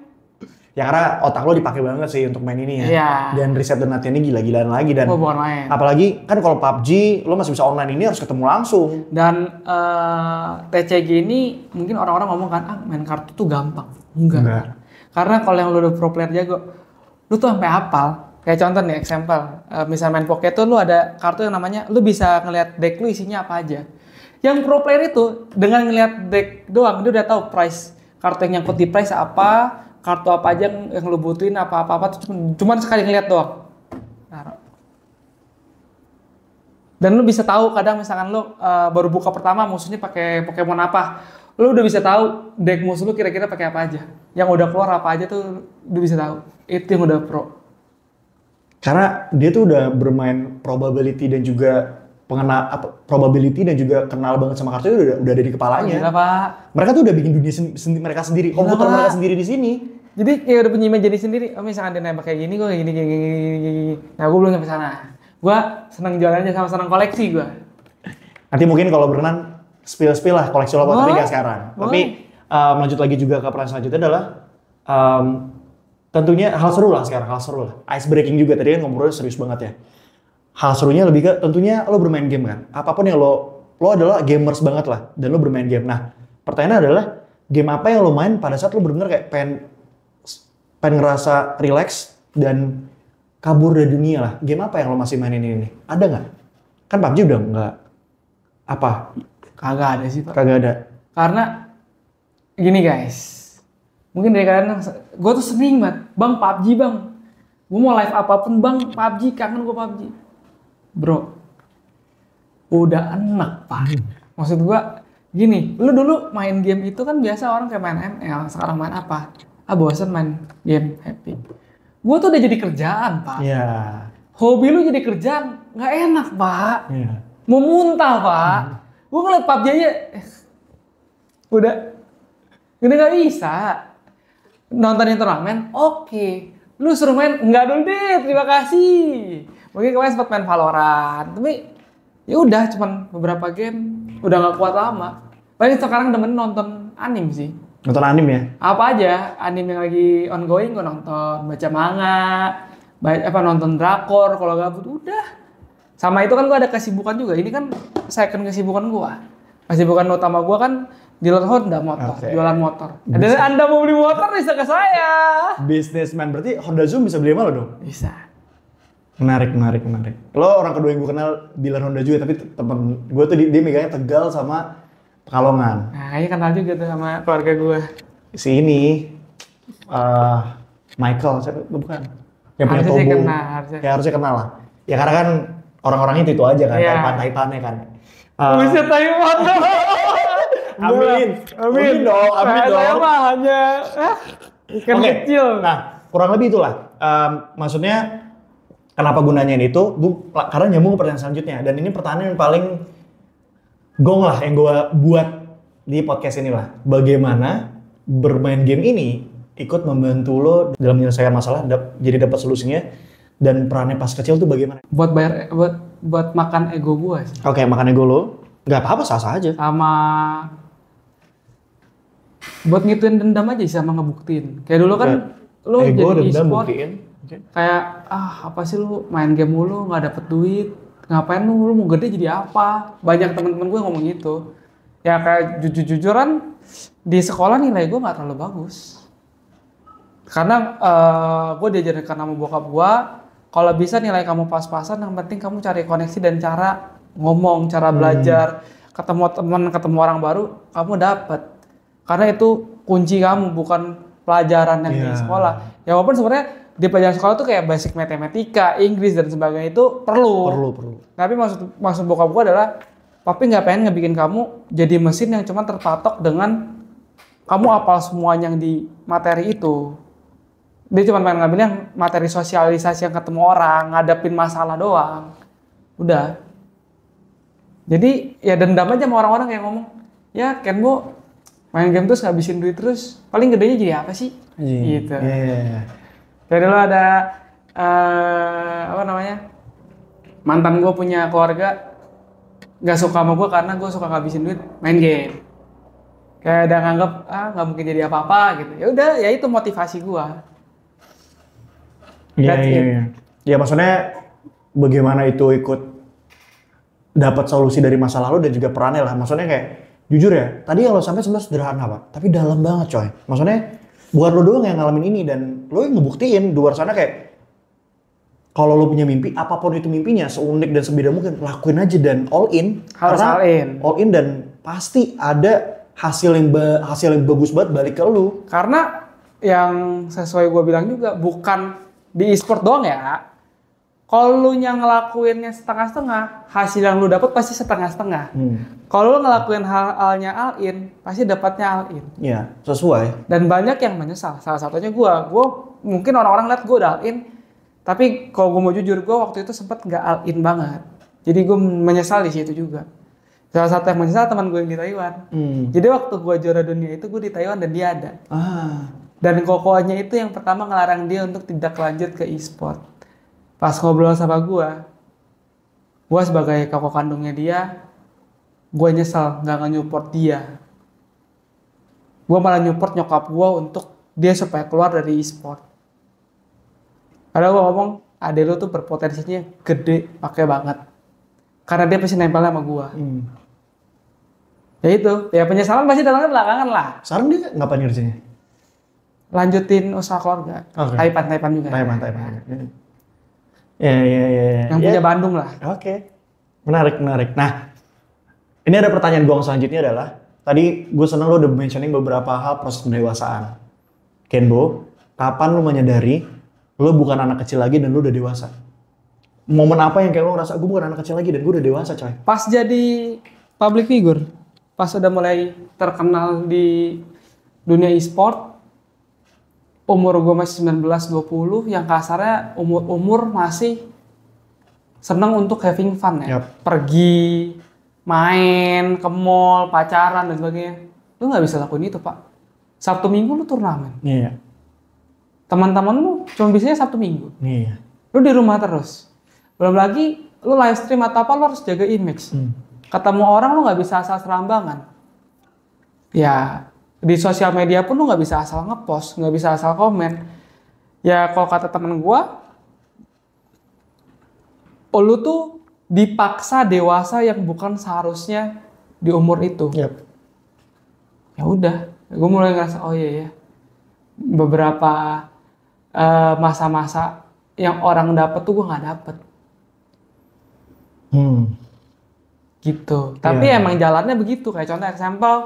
Ya karena otak lo dipakai banget sih untuk main ini ya. Iya. Dan riset dan latihannya gila-gilaan lagi. Dan bukan main. apalagi kan kalau PUBG lo masih bisa online, ini harus ketemu langsung. Dan TCG ini mungkin orang-orang ngomong kan, main kartu tuh gampang. Enggak. Karena kalau yang lo udah pro player jago, lo tuh sampai hafal. Kayak contoh nih, example. Misal main Pocket tuh lo ada kartu yang namanya, lo bisa ngeliat deck lo isinya apa aja. Yang pro player itu dengan ngeliat deck doang, dia udah tahu price. Kartu yang nyangkut di price apa, kartu apa aja yang lo butuhin, apa-apa tuh cuman sekali ngeliat doang. Taruh. Dan lo bisa tahu kadang misalkan lo baru buka pertama musuhnya pakai Pokemon apa, lo udah bisa tahu deck musuh lo kira-kira pakai apa aja. Yang udah keluar apa aja tuh udah bisa tahu. Itu yang udah pro. Karena dia tuh udah bermain probability dan juga probability dan juga kenal banget sama kartu itu udah ada di kepalanya. Gila, Pak. Mereka tuh udah bikin dunia mereka sendiri, komputer mereka sendiri di sini. Jadi kayak udah punya imajinasi sendiri. Oh misalkan dia nembak kayak gini, gue kayak gini. Nah gue belum sampai sana. Gue seneng jualannya sama seneng koleksi gue. Nanti mungkin kalau berenang spill lah koleksi lo, tapi nggak sekarang. Tapi lanjut lagi juga ke pertanyaan selanjutnya adalah tentunya hal seru lah sekarang, ice breaking juga, tadi kan ngobrolnya serius banget ya. Hal serunya lebih ke tentunya lo bermain game kan. Apapun yang lo adalah gamers banget lah dan lo bermain game. Nah, pertanyaan adalah game apa yang lo main pada saat lo benar-benar kayak pengen ngerasa relax dan kabur dari dunia lah. Game apa yang lo masih mainin ini? Ada nggak? Kan PUBG udah nggak apa? Kagak ada sih Pak. Kagak ada. Karena gini guys, mungkin dari kalian, gue tuh sering banget, bang PUBG bang. Gue mau live apapun bang, PUBG, kangen gue PUBG. Bro, udah enak Pak. Maksud gue gini, lu dulu main game itu kan biasa orang kayak main ML, sekarang main apa? Ah bosen main game, happy. Gue tuh udah jadi kerjaan Pak. Iya. Hobi lu jadi kerjaan, nggak enak Pak. Iya. Mau muntah Pak. Gue ngeliat PUBG aja, udah nggak bisa. Nontonin turnamen, oke. Lu suruh main, enggak dulu deh, terima kasih. Mungkin kemarin sempat main Valorant, tapi ya udah cuman beberapa game, udah nggak kuat lama. Paling sekarang demen nonton anime sih. Nonton anime ya? Apa aja, anime yang lagi ongoing gue nonton, baca manga, nonton drakor kalau gabut udah. Sama itu kan gue ada kesibukan juga. Ini kan second kesibukan gue. Kesibukan utama gue kan dealer Honda motor, jualan motor. Dan Anda mau beli motor bisa ke saya. Businessman, berarti Honda Zoom bisa beli sama lo dong? Bisa. Menarik. Lo orang kedua yang gue kenal dealer Honda juga, tapi temen gue tuh dia megangnya Tegal sama Pekalongan. Nah, ini kenal juga tuh sama keluarga gue. Si ini, Michael, siapa? Bukan. Yang punya Harusnya Tobo. kenal, Harusnya kenal lah. Ya karena kan orang-orangnya itu aja kan, Iya. pantai-pantai kan. Bisa Taiwan. Amin dong. Saya mah hanya ikan kecil. Nah, kurang lebih itulah. Maksudnya kenapa gunanya itu? Karena nyambung ke pertanyaan selanjutnya. Dan ini pertanyaan yang paling gong lah yang gue buat di podcast ini lah. Bagaimana bermain game ini ikut membantu lo dalam menyelesaikan masalah, jadi dapat solusinya, dan perannya pas kecil tuh bagaimana? Buat makan ego gue sih. Oke, makan ego lo. Nggak apa-apa, sah-sah aja. Sama buat ngituin dendam aja sih, sama ngebuktiin. Kayak dulu kan lo ego, jadi dendam, e-sport. buktiin. Kayak apa sih lu main game mulu nggak dapet duit, ngapain lu mau gede jadi apa? Banyak temen-temen gue ngomong gitu. Ya kayak jujur-jujuran di sekolah nilai gue nggak terlalu bagus. Karena gue diajarin sama bokap gue, kalau bisa nilai kamu pas-pasan, yang penting kamu cari koneksi dan cara ngomong, cara belajar, ketemu teman, ketemu orang baru, kamu dapet. Karena itu kunci kamu, bukan pelajaran yang di sekolah. Ya walaupun sebenarnya di pelajaran sekolah tuh kayak basic matematika, Inggris dan sebagainya itu perlu. Tapi maksud bokap gue adalah, papi nggak pengen ngebikin kamu jadi mesin yang cuma terpatok dengan kamu hafal semuanya yang di materi itu. Dia cuma pengen ngambil yang materi sosialisasi yang ketemu orang, ngadepin masalah doang. Udah. Jadi ya dendam aja sama orang-orang yang ngomong, ya Kenbo main game terus ngabisin duit terus, paling gedenya jadi apa sih? Gitu. Kayak dulu ada mantan gue punya keluarga nggak suka sama gue karena gue suka ngabisin duit main game. Kayak udah nganggep nggak mungkin jadi apa-apa gitu. Ya udah, ya itu motivasi gue. Iya. Ya maksudnya bagaimana itu ikut dapat solusi dari masa lalu dan juga perannya lah. Maksudnya kayak jujur ya, tadi yang lo sampai sebenarnya sederhana Pak, tapi dalam banget coy. Maksudnya bukan lo doang yang ngalamin ini dan lo yang ngebuktiin di luar sana kayak kalau lo punya mimpi, apapun itu mimpinya, seunik dan sebeda mungkin, lakuin aja dan all in. Harus all in dan pasti ada hasil yang bagus banget balik ke lo. Karena yang sesuai gue bilang juga, bukan di e-sport doang ya. Kalau lu yang ngelakuinnya setengah-setengah, hasil yang lu dapat pasti setengah-setengah. Kalau lu ngelakuin halnya all in, pasti dapatnya all in. Iya, sesuai. Dan banyak yang menyesal. Salah satunya gue mungkin orang-orang lihat gue udah all in, tapi kalau gue mau jujur, gue waktu itu sempat nggak all in banget. Jadi gue menyesal di situ juga. Salah satu yang menyesal teman gue yang di Taiwan. Jadi waktu gue juara dunia itu gue di Taiwan dan dia ada. Dan kokohnya itu yang pertama ngelarang dia untuk tidak lanjut ke e-sport. Pas ngobrol sama gue sebagai kakak kandungnya dia, gue nyesel nggak nge-support dia. Gue malah nyupport nyokap gue untuk dia supaya keluar dari e-sport. Padahal gue ngomong, adek lu tuh berpotensinya gede, pakai banget. Karena dia pasti nempel sama gue. Ya itu, ya penyesalan pasti datangnya belakangan lah. Sekarang dia ngapain kerjanya? Lanjutin usaha keluarga. Taipan juga. Taipan. Ya. Yang punya Bandung lah. Oke. Menarik. Nah, ini ada pertanyaan gue selanjutnya adalah, tadi gue seneng lo udah mentioning beberapa hal proses pendewasaan. Kenbo, kapan lo menyadari lo bukan anak kecil lagi dan lo udah dewasa? Momen apa yang kayak lo ngerasa, gue bukan anak kecil lagi dan gue udah dewasa coy? Pas jadi public figure, pas udah mulai terkenal di dunia e-sport, umur gue masih 19-20, yang kasarnya umur masih seneng untuk having fun ya. Yap. Pergi, main, ke mall, pacaran dan sebagainya. Lu nggak bisa lakuin itu, Pak. Sabtu Minggu lu turnamen. Iya. Teman-teman lu cuma bisanya Sabtu Minggu. Iya. Lu di rumah terus. Belum lagi lu live stream atau apa, lu harus jaga image. Ketemu orang lu nggak bisa asal serambangan. Ya, di sosial media pun lu nggak bisa asal ngepost, nggak bisa asal komen. Ya kalau kata temen gua, lu tuh dipaksa dewasa yang bukan seharusnya di umur itu. Yap. Ya udah, gue mulai ngerasa oh iya ya, beberapa masa-masa yang orang dapet tuh gue nggak dapet. Gitu. Tapi emang jalannya begitu. Kayak contoh example,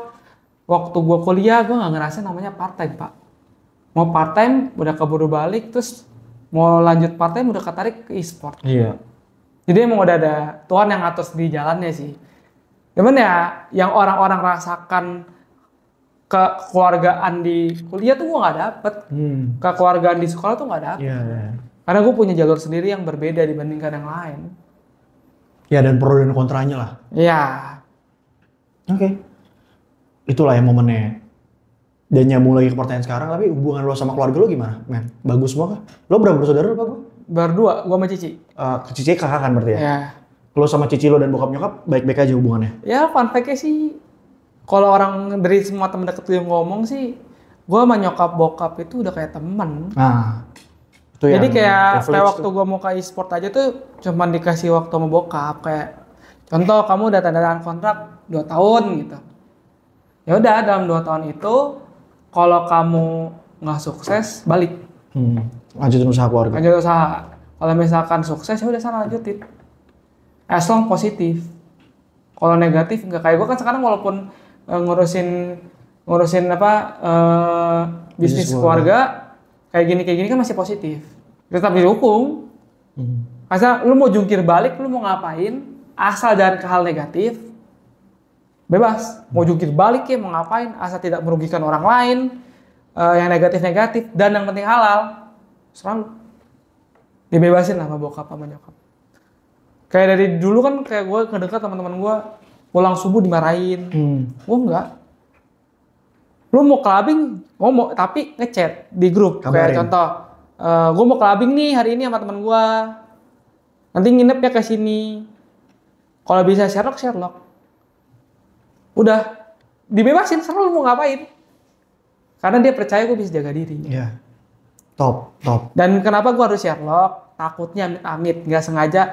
waktu gue kuliah gue nggak ngerasain namanya part time, Pak. Mau part time udah keburu balik, terus mau lanjut part time udah ketarik ke e-sport. Iya. Jadi emang udah ada Tuhan yang ngatur di jalannya sih. Cuman ya yang orang-orang rasakan kekeluargaan di kuliah tuh gue nggak dapet. Kekeluargaan di sekolah tuh nggak dapet. Iya. Karena gue punya jalur sendiri yang berbeda dibandingkan yang lain. Ya dan pro dan kontranya lah. Iya. Oke. Itulah yang momennya. Dan nyambung lagi ke pertanyaan sekarang, tapi hubungan lo sama keluarga lo gimana, men? Bagus semua kah? Lo berapa bersaudara lo, Pak? Berdua, gue sama Cici. Cici kakak kan berarti ya? Ya. Lo sama Cici lo dan bokap nyokap baik-baik aja hubungannya? Ya fun fact-nya sih, kalau orang dari semua temen deket yang ngomong sih, gue sama nyokap bokap itu udah kayak temen. Nah, itu Jadi yang kayak privilege waktu gue mau ke e-sport aja tuh cuman dikasih waktu sama bokap. Kayak contoh kamu udah tanda tangan kontrak 2 tahun gitu. Ya udah dalam 2 tahun itu, kalau kamu nggak sukses balik. Lanjutin usaha keluarga. Lanjut usaha. Kalau misalkan sukses ya udah sana lanjutin. As long positif. Kalau negatif nggak, kayak gue kan sekarang walaupun ngurusin apa bisnis keluarga kayak gini kan masih positif. Tetap dihukum. Masa lu mau jungkir balik, lu mau ngapain, asal jangan ke hal negatif, bebas. Mau jungkir balik ya, mau ngapain, asal tidak merugikan orang lain, yang negatif-negatif, dan yang penting halal, selalu dibebasin lah sama bokap sama nyokap. Kayak dari dulu kan kayak gue kedekat teman-teman gue, pulang subuh dimarahin. Gue enggak. Lu mau clubbing, ngomong, tapi ngechat di grup. Kabarin. Kayak contoh, gue mau clubbing nih hari ini sama teman gue. Nanti nginep ya ke sini. Kalau bisa Sherlock. Udah dibebasin, selalu mau ngapain. Karena dia percaya gue bisa jaga diri. Iya. Top. Dan kenapa gue harus Sherlock? Takutnya amit-amit, nggak sengaja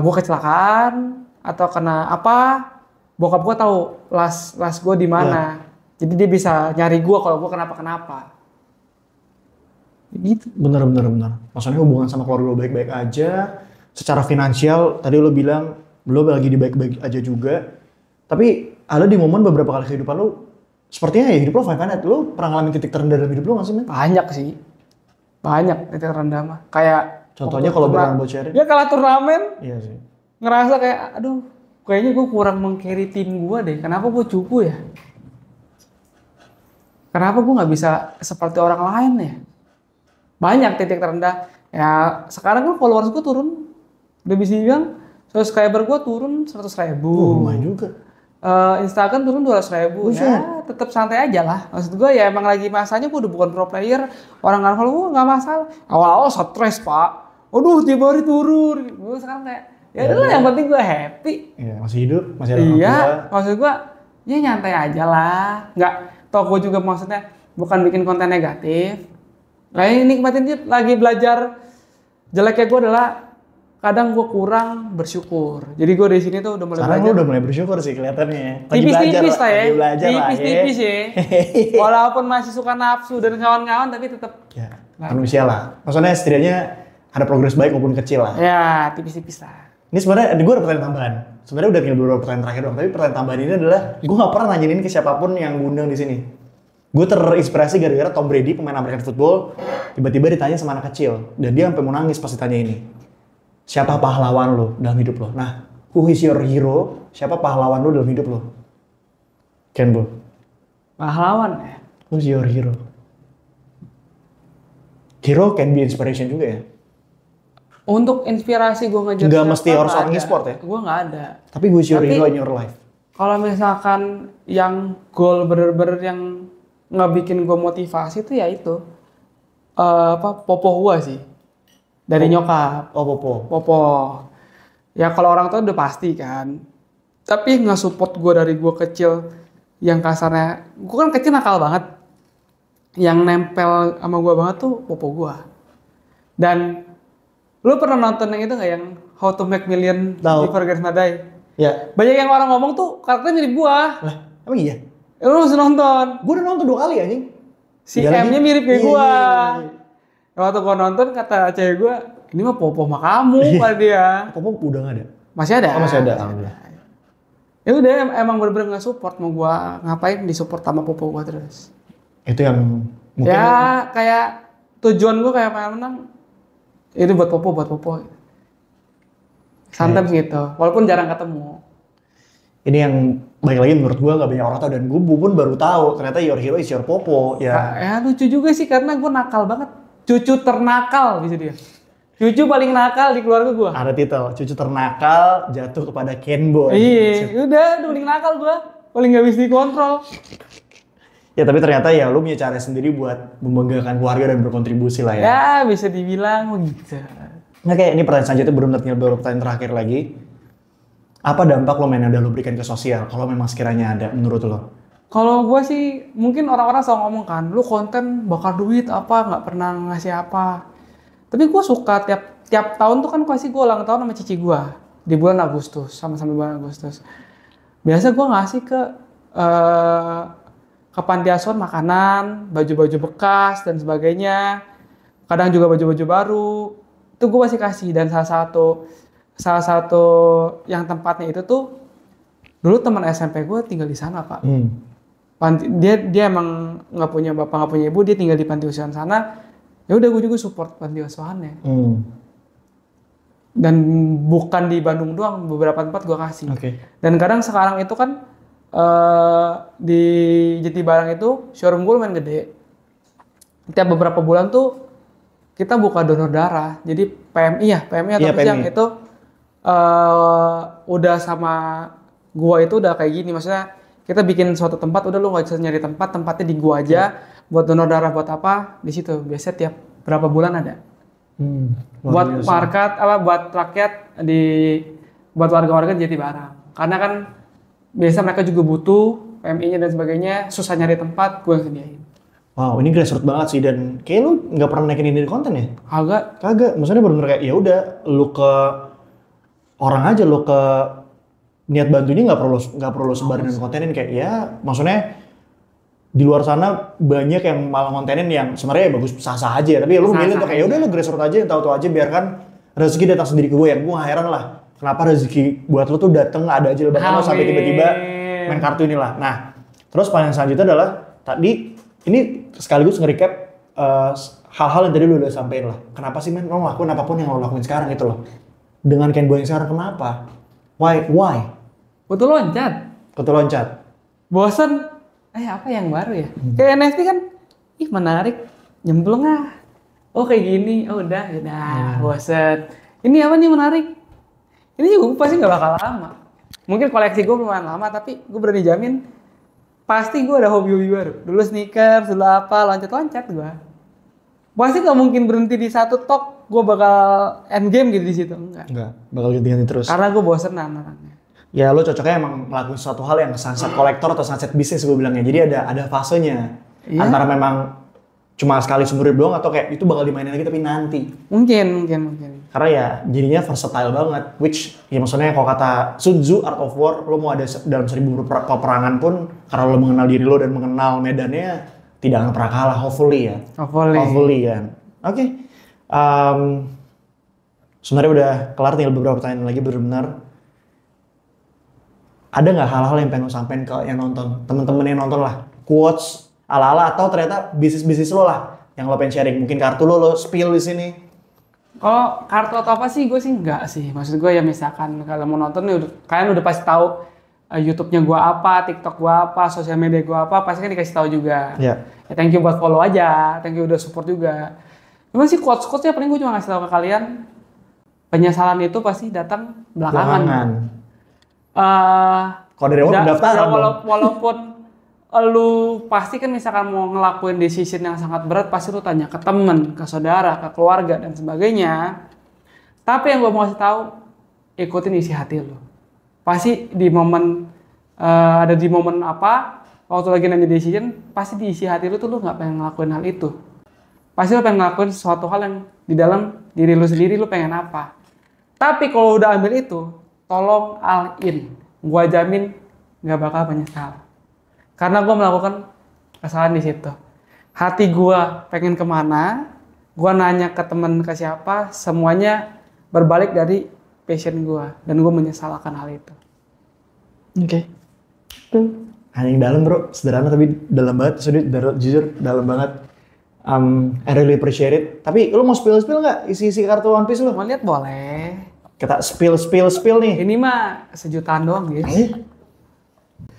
gue kecelakaan atau kena apa, bokap gue tahu las gue di mana. Jadi dia bisa nyari gue kalau gue kenapa. Gitu. Bener. Maksudnya hubungan sama keluarga lo baik-baik aja. Secara finansial, tadi lo bilang lo lagi di baik-baik aja juga. Tapi ada di momen beberapa kali kehidupan lo, sepertinya ya hidup lo fine-fine. Lo pernah ngalamin titik terendah dalam hidup lo nggak sih, men? Banyak sih. Banyak titik terendah mah. Kayak contohnya kalau berani buat sharing? Ya kalah turnamen. Iya sih. Ngerasa kayak, aduh, kayaknya gue kurang meng-carry tim gue deh. Kenapa gue cupu ya? Kenapa gue nggak bisa seperti orang lain ya? Banyak titik terendah. Ya sekarang kan followers gue turun. Udah bisa dibilang, subscriber gue turun 100.000. Lumayan juga. Instagram turun 200.000. Ya tetap santai aja lah. Maksud gue ya emang lagi masanya gue udah bukan pro player. Orang nggak follow gue nggak masalah. Awal-awal stres, Pak. Aduh tiap hari turun. Gue sekarang kayak, ya udah yang penting gue happy. Iya, masih hidup, masih ada orang tua. Iya, maksud gue ya nyantai aja lah. Nggak, toh gue juga maksudnya bukan bikin konten negatif. Nah ini nikmatin lagi belajar. Jeleknya gue adalah kadang gue kurang bersyukur. Jadi gue di sini tuh udah mulai sekarang belajar. Lo udah mulai bersyukur sih kelihatannya. Tipis-tipis lah ya. Lagi belajar lah ya. Tipis-tipis ya. Walaupun masih suka nafsu dan kawan-kawan tapi tetap. Ya, manusia lah. Maksudnya setidaknya ada progres baik maupun kecil lah. Ya tipis-tipis lah. Ini sebenarnya gue ada pertanyaan tambahan. Sebenarnya udah tinggal beberapa pertanyaan terakhir doang. Tapi pertanyaan tambahan ini adalah gue nggak pernah nanyain ke siapapun yang gue undang di sini. Gue terinspirasi gara-gara Tom Brady, pemain American Football, tiba-tiba ditanya sama anak kecil. Dan dia sampai mau nangis pas ditanya ini. Siapa pahlawan lo dalam hidup lo? Nah, who is your hero? Siapa pahlawan lo dalam hidup lo? Ken Bo. Pahlawan ya? Who's your hero? Hero can be inspiration juga ya? Untuk inspirasi gue ngejar Nggak mesti harus orang e-sport ya? Gue nggak ada. Tapi who's your hero in your life? Kalau misalkan yang goal bener-bener yang ngebikin gue motivasi itu ya itu. Popo gue sih. Dari nyokap. Oh, Popo. Ya kalau orang tua udah pasti kan. Tapi nge-support gue dari gue kecil yang kasarnya, gue kan kecil nakal banget. Yang nempel sama gue banget tuh popo gue. Dan lu pernah nonton yang itu nggak, yang How to Make Million Before Christmas Day? Ya. Banyak yang orang ngomong tuh karakternya mirip gue. Lah, emang iya? Lu harus nonton. Gue udah nonton 2 kali anjing. Si M-nya mirip kayak gue. Waktu gue nonton kata cewek gue, ini mah popo mah kamu kata dia. Popo udah nggak ada? Masih ada. Oh, masih ada. Alhamdulillah. Ya udah emang bener-bener nge-support, mau gua ngapain disupport sama popo gua terus. Itu yang mungkin ya kayak tujuan gua kayak pengen menang itu buat popo. Sometimes gitu, walaupun jarang ketemu. ini yang balik lagi menurut gua nggak banyak orang tahu, dan gua pun baru tahu ternyata your hero is your popo ya. Ya lucu juga sih karena gua nakal banget, cucu ternakal bisa dia. Cucu paling nakal di keluarga gua. Ada titel, cucu ternakal jatuh kepada Ken Bo. Iya, udah paling nakal gua, paling nggak bisa dikontrol. Ya tapi ternyata ya lu punya cara sendiri buat membanggakan keluarga dan berkontribusi lah ya. Ya bisa dibilang begitu. Nah kayak ini pertanyaan selanjutnya, belum tinggal beberapa pertanyaan terakhir lagi. Apa dampak lo main yang udah lo berikan ke sosial? Kalau memang sekiranya ada menurut lo? Kalau gue sih, mungkin orang-orang selalu ngomong kan, lu konten bakar duit apa, nggak pernah ngasih apa. Tapi gue suka tiap tahun tuh kan kasih gue ulang tahun sama cici gue di bulan Agustus, sama-sama bulan Agustus. Biasa gue ngasih ke panti asuhan makanan, baju-baju bekas dan sebagainya. Kadang juga baju-baju baru. Itu gue masih kasih, dan salah satu yang tempatnya itu tuh dulu teman SMP gue tinggal di sana, Pak. Dia emang nggak punya bapak, nggak punya ibu, dia tinggal di panti asuhan sana. Ya udah gue juga support panti asuhannya. Dan bukan di Bandung doang, beberapa tempat gue kasih. Dan kadang sekarang itu kan di Jatibarang itu showroom gue lumayan gede. Tiap beberapa bulan tuh kita buka donor darah. Jadi PMI atau yang itu udah sama gua itu udah kayak gini. Maksudnya kita bikin suatu tempat, udah lu nggak bisa nyari tempatnya di gua aja. Buat donor darah buat apa di situ. Biasanya tiap berapa bulan ada. Buat market buat rakyat buat warga-warga di Jatibarang. Karena kan biasa mereka juga butuh PMI-nya dan sebagainya, susah nyari tempat, gue yang sediain. Wow, ini grassroots banget sih, dan kayak lu nggak pernah naikin ini di konten ya? Kagak. Maksudnya bener-bener kayak ya udah lu ke orang aja, lu ke niat bantunya nggak perlu sebarin dan kontenin kayak ya, maksudnya di luar sana banyak yang malah kontenin yang sebenarnya bagus sah-sah aja, tapi ya lu milih untuk kayak ya udah lu grassroots aja, tahu-tahu aja, biarkan rezeki datang sendiri ke gue. Yang gue nggak heran lah kenapa rezeki buat lu tuh dateng ada aja bahkan sampai tiba-tiba main kartu inilah. Nah, terus pertanyaan selanjutnya adalah tadi ini sekaligus nge-recap hal-hal yang tadi lu udah sampein lah. Kenapa sih men lo ngelakuin apapun yang lo lakuin sekarang gitu loh? Dengan Ken Bo yang sekarang kenapa? Why? Betul loncat. Bosan? Apa yang baru ya? Kayak NFT kan, menarik, nyemplung Oh kayak gini, udah, bosan. Ini apa nih menarik? Ini juga pasti nggak bakal lama. Mungkin koleksi gue lumayan lama, tapi gue berani jamin pasti gue ada hobi-hobi baru. Dulu sneakers, dulu apa, loncat-loncat gue. Pasti nggak mungkin berhenti di satu tok, gue bakal end game gitu di situ. Enggak, bakal ganti-ganti terus. Karena gue bosenan orangnya. Ya lo cocoknya emang melakukan suatu hal yang sunset kolektor atau sunset bisnis gue bilangnya. Jadi ada fasenya. Iya. Antara memang cuma sekali seumur hidup doang atau kayak itu bakal dimainin lagi tapi nanti. Mungkin. Karena ya jadinya versatile banget. Which ya maksudnya kalau kata Sun Tzu Art of War, lo mau ada dalam 1000 peperangan pun karena lo mengenal diri lo dan mengenal medannya tidak akan pernah kalah, hopefully ya. Hopefully kan. Oke. sebenarnya udah kelar, tinggal beberapa pertanyaan lagi. Benar-benar ada nggak hal-hal yang pengen lo sampein ke yang nonton, temen-temen yang nonton lah, quotes ala-ala atau ternyata bisnis lo lah yang lo pengen sharing, mungkin kartu lo spill di sini. Kalau kartu atau apa sih, gue sih enggak sih. Maksud gue ya misalkan kalau mau nonton nih, kalian udah pasti tahu YouTube-nya gue apa, TikTok gue apa, sosial media gue apa, pasti kan dikasih tahu juga. Ya, Thank you buat follow aja, thank you udah support juga. Cuman sih quotes-quotesnya paling gue cuma ngasih tahu ke kalian, penyesalan itu pasti datang belakangan. Kalau dari awal pendaftaran walaupun lu pasti kan misalkan mau ngelakuin decision yang sangat berat, pasti lu tanya ke temen, ke saudara, ke keluarga dan sebagainya. Tapi yang gue mau kasih tahu, ikutin isi hati lu. Pasti di momen ada di momen apa, waktu lagi nanya decision, pasti di isi hati lu tuh lu nggak pengen ngelakuin hal itu. Pasti lu pengen ngelakuin sesuatu hal yang di dalam diri lu sendiri lu pengen apa. Tapi kalau udah ambil itu, tolong all in. Gua jamin nggak bakal menyesal. Karena gue melakukan kesalahan di situ. Hati gue pengen kemana, gue nanya ke temen ke siapa, semuanya berbalik dari passion gue. Dan gue menyesal akan hal itu. Oke. Hanya yang dalam bro, sederhana tapi dalam banget. Jujur dalam banget. I really appreciate it. Tapi lo mau spill nggak isi kartu One Piece lo? Mau lihat boleh. Kita spill nih. Ini mah sejutaan doang guys.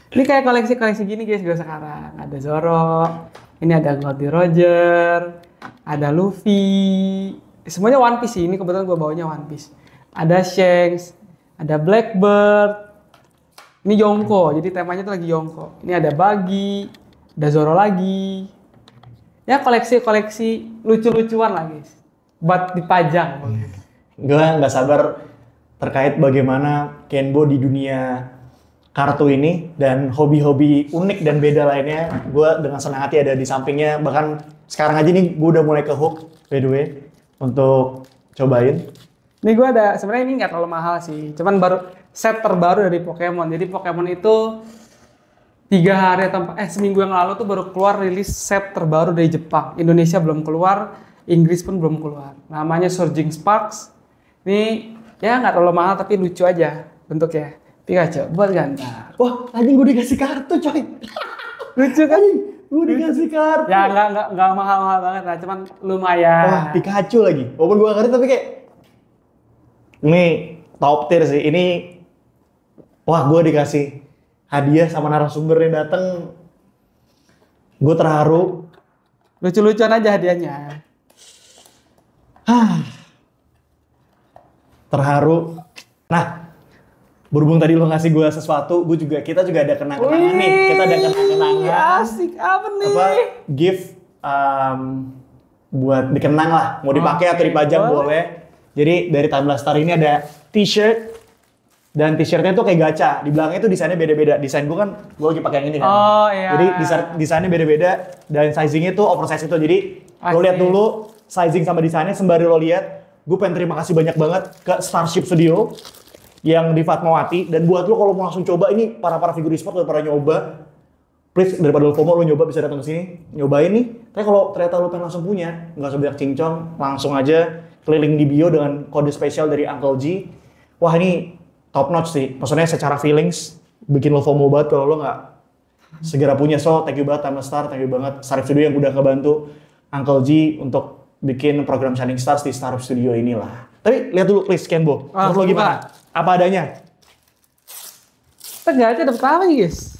Ini kayak koleksi gini guys gue sekarang. Ada Zoro, ini ada Goldie Roger, ada Luffy. Semuanya One Piece sih, ini kebetulan gue bawanya One Piece. Ada Shanks, ada Blackbird. Ini Yonko, jadi temanya tuh lagi Yonko. Ini ada Buggy, ada Zoro lagi. Ya koleksi lucu-lucuan lah guys. Buat dipajang. Gue nggak sabar terkait bagaimana Kenbo di dunia kartu ini dan hobi-hobi unik dan beda lainnya. Gue dengan senang hati ada di sampingnya. Bahkan sekarang aja nih gue udah mulai ke hook by the way untuk cobain. Ini gue ada, sebenarnya ini nggak terlalu mahal sih. Cuman baru set terbaru dari Pokemon. Jadi Pokemon itu 3 hari atau seminggu yang lalu tuh baru keluar rilis set terbaru dari Jepang. Indonesia belum keluar, Inggris pun belum keluar. Namanya Surging Sparks. Ini ya nggak terlalu mahal tapi lucu aja bentuknya. Pikachu buat gantar. Wah, anjing gue dikasih kartu coy. Lucu kan? Gue dikasih kartu. Ya nggak mahal-mahal banget lah, cuman lumayan. Wah, Pikachu lagi. Walaupun gue gak ngerti tapi kayak ini top tier sih. Ini wah, gue dikasih hadiah sama narasumber yang dateng. Gue terharu. Lucu-lucuan aja hadiahnya. Terharu. Nah, berhubung tadi lo ngasih gue sesuatu, kita juga ada kenang-kenangan nih. Kita ada kenang-kenangan. Asik apa nih? Gift buat dikenang lah. Mau dipakai atau dipajang boleh. Jadi dari Timeless Star ini ada t-shirt. Dan t-shirtnya tuh kayak gacha. Di belakangnya tuh desainnya beda-beda. Desain gue gue lagi pakai yang ini kan. Oh iya. Jadi desainnya beda-beda. Dan sizingnya tuh oversize itu. Jadi lo lihat dulu sizing sama desainnya sembari lo lihat. Gue pengen terima kasih banyak banget ke Starship Studio yang di Fatmawati. Dan buat lo kalau mau langsung coba, ini para figur e-sport udah pada nyoba. Please, daripada lo FOMO, lo nyoba bisa datang ke sini, nyobain nih. Tapi kalau ternyata lo pengen langsung punya, nggak usah banyak cincong, langsung aja keliling di bio dengan kode spesial dari Uncle G. Wah, ini top notch sih. Maksudnya secara feelings, bikin lo FOMO banget kalau lo nggak segera punya. So, thank you banget Timeless Star, thank you banget Starship Studio yang udah ngebantu Uncle G untuk bikin program Shining Stars di Starship Studio inilah. Tapi lihat dulu please Kenbo, menurut lo gimana? Apa adanya? Kita gacha dapet apa nih guys?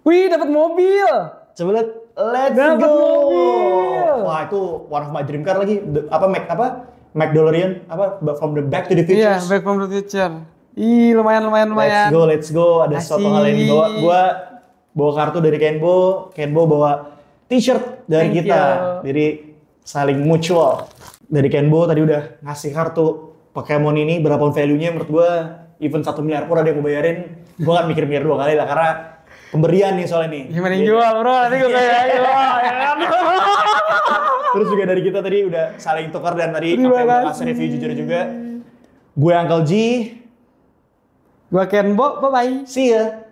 Wih, dapat mobil. Coba lihat, let's Dapet go. Mobil. Wah, itu one of my dream car lagi. Mac DeLorean, from the Back to the Future. Iya, Back from the Future. Ih, lumayan. Let's go. Ada suatu hal yang dibawa. Gua bawa kartu dari Kenbo bawa t-shirt dari Thank kita. you. Jadi saling mutual. Dari Kenbo tadi udah ngasih kartu Pokemon ini, berapapun value-nya menurut gua even 1 miliar pun ada yang gue bayarin. Gua kan mikir-mikir 2 kali lah karena pemberian nih soalnya nih. Gimana yang jual bro, nanti gue kayak jual ya kan. Terus juga dari kita tadi udah saling tukar dan tadi Terima apa yang kasih. kasih review jujur juga. Gue Uncle G. Gue Kenbo, bye-bye. See ya.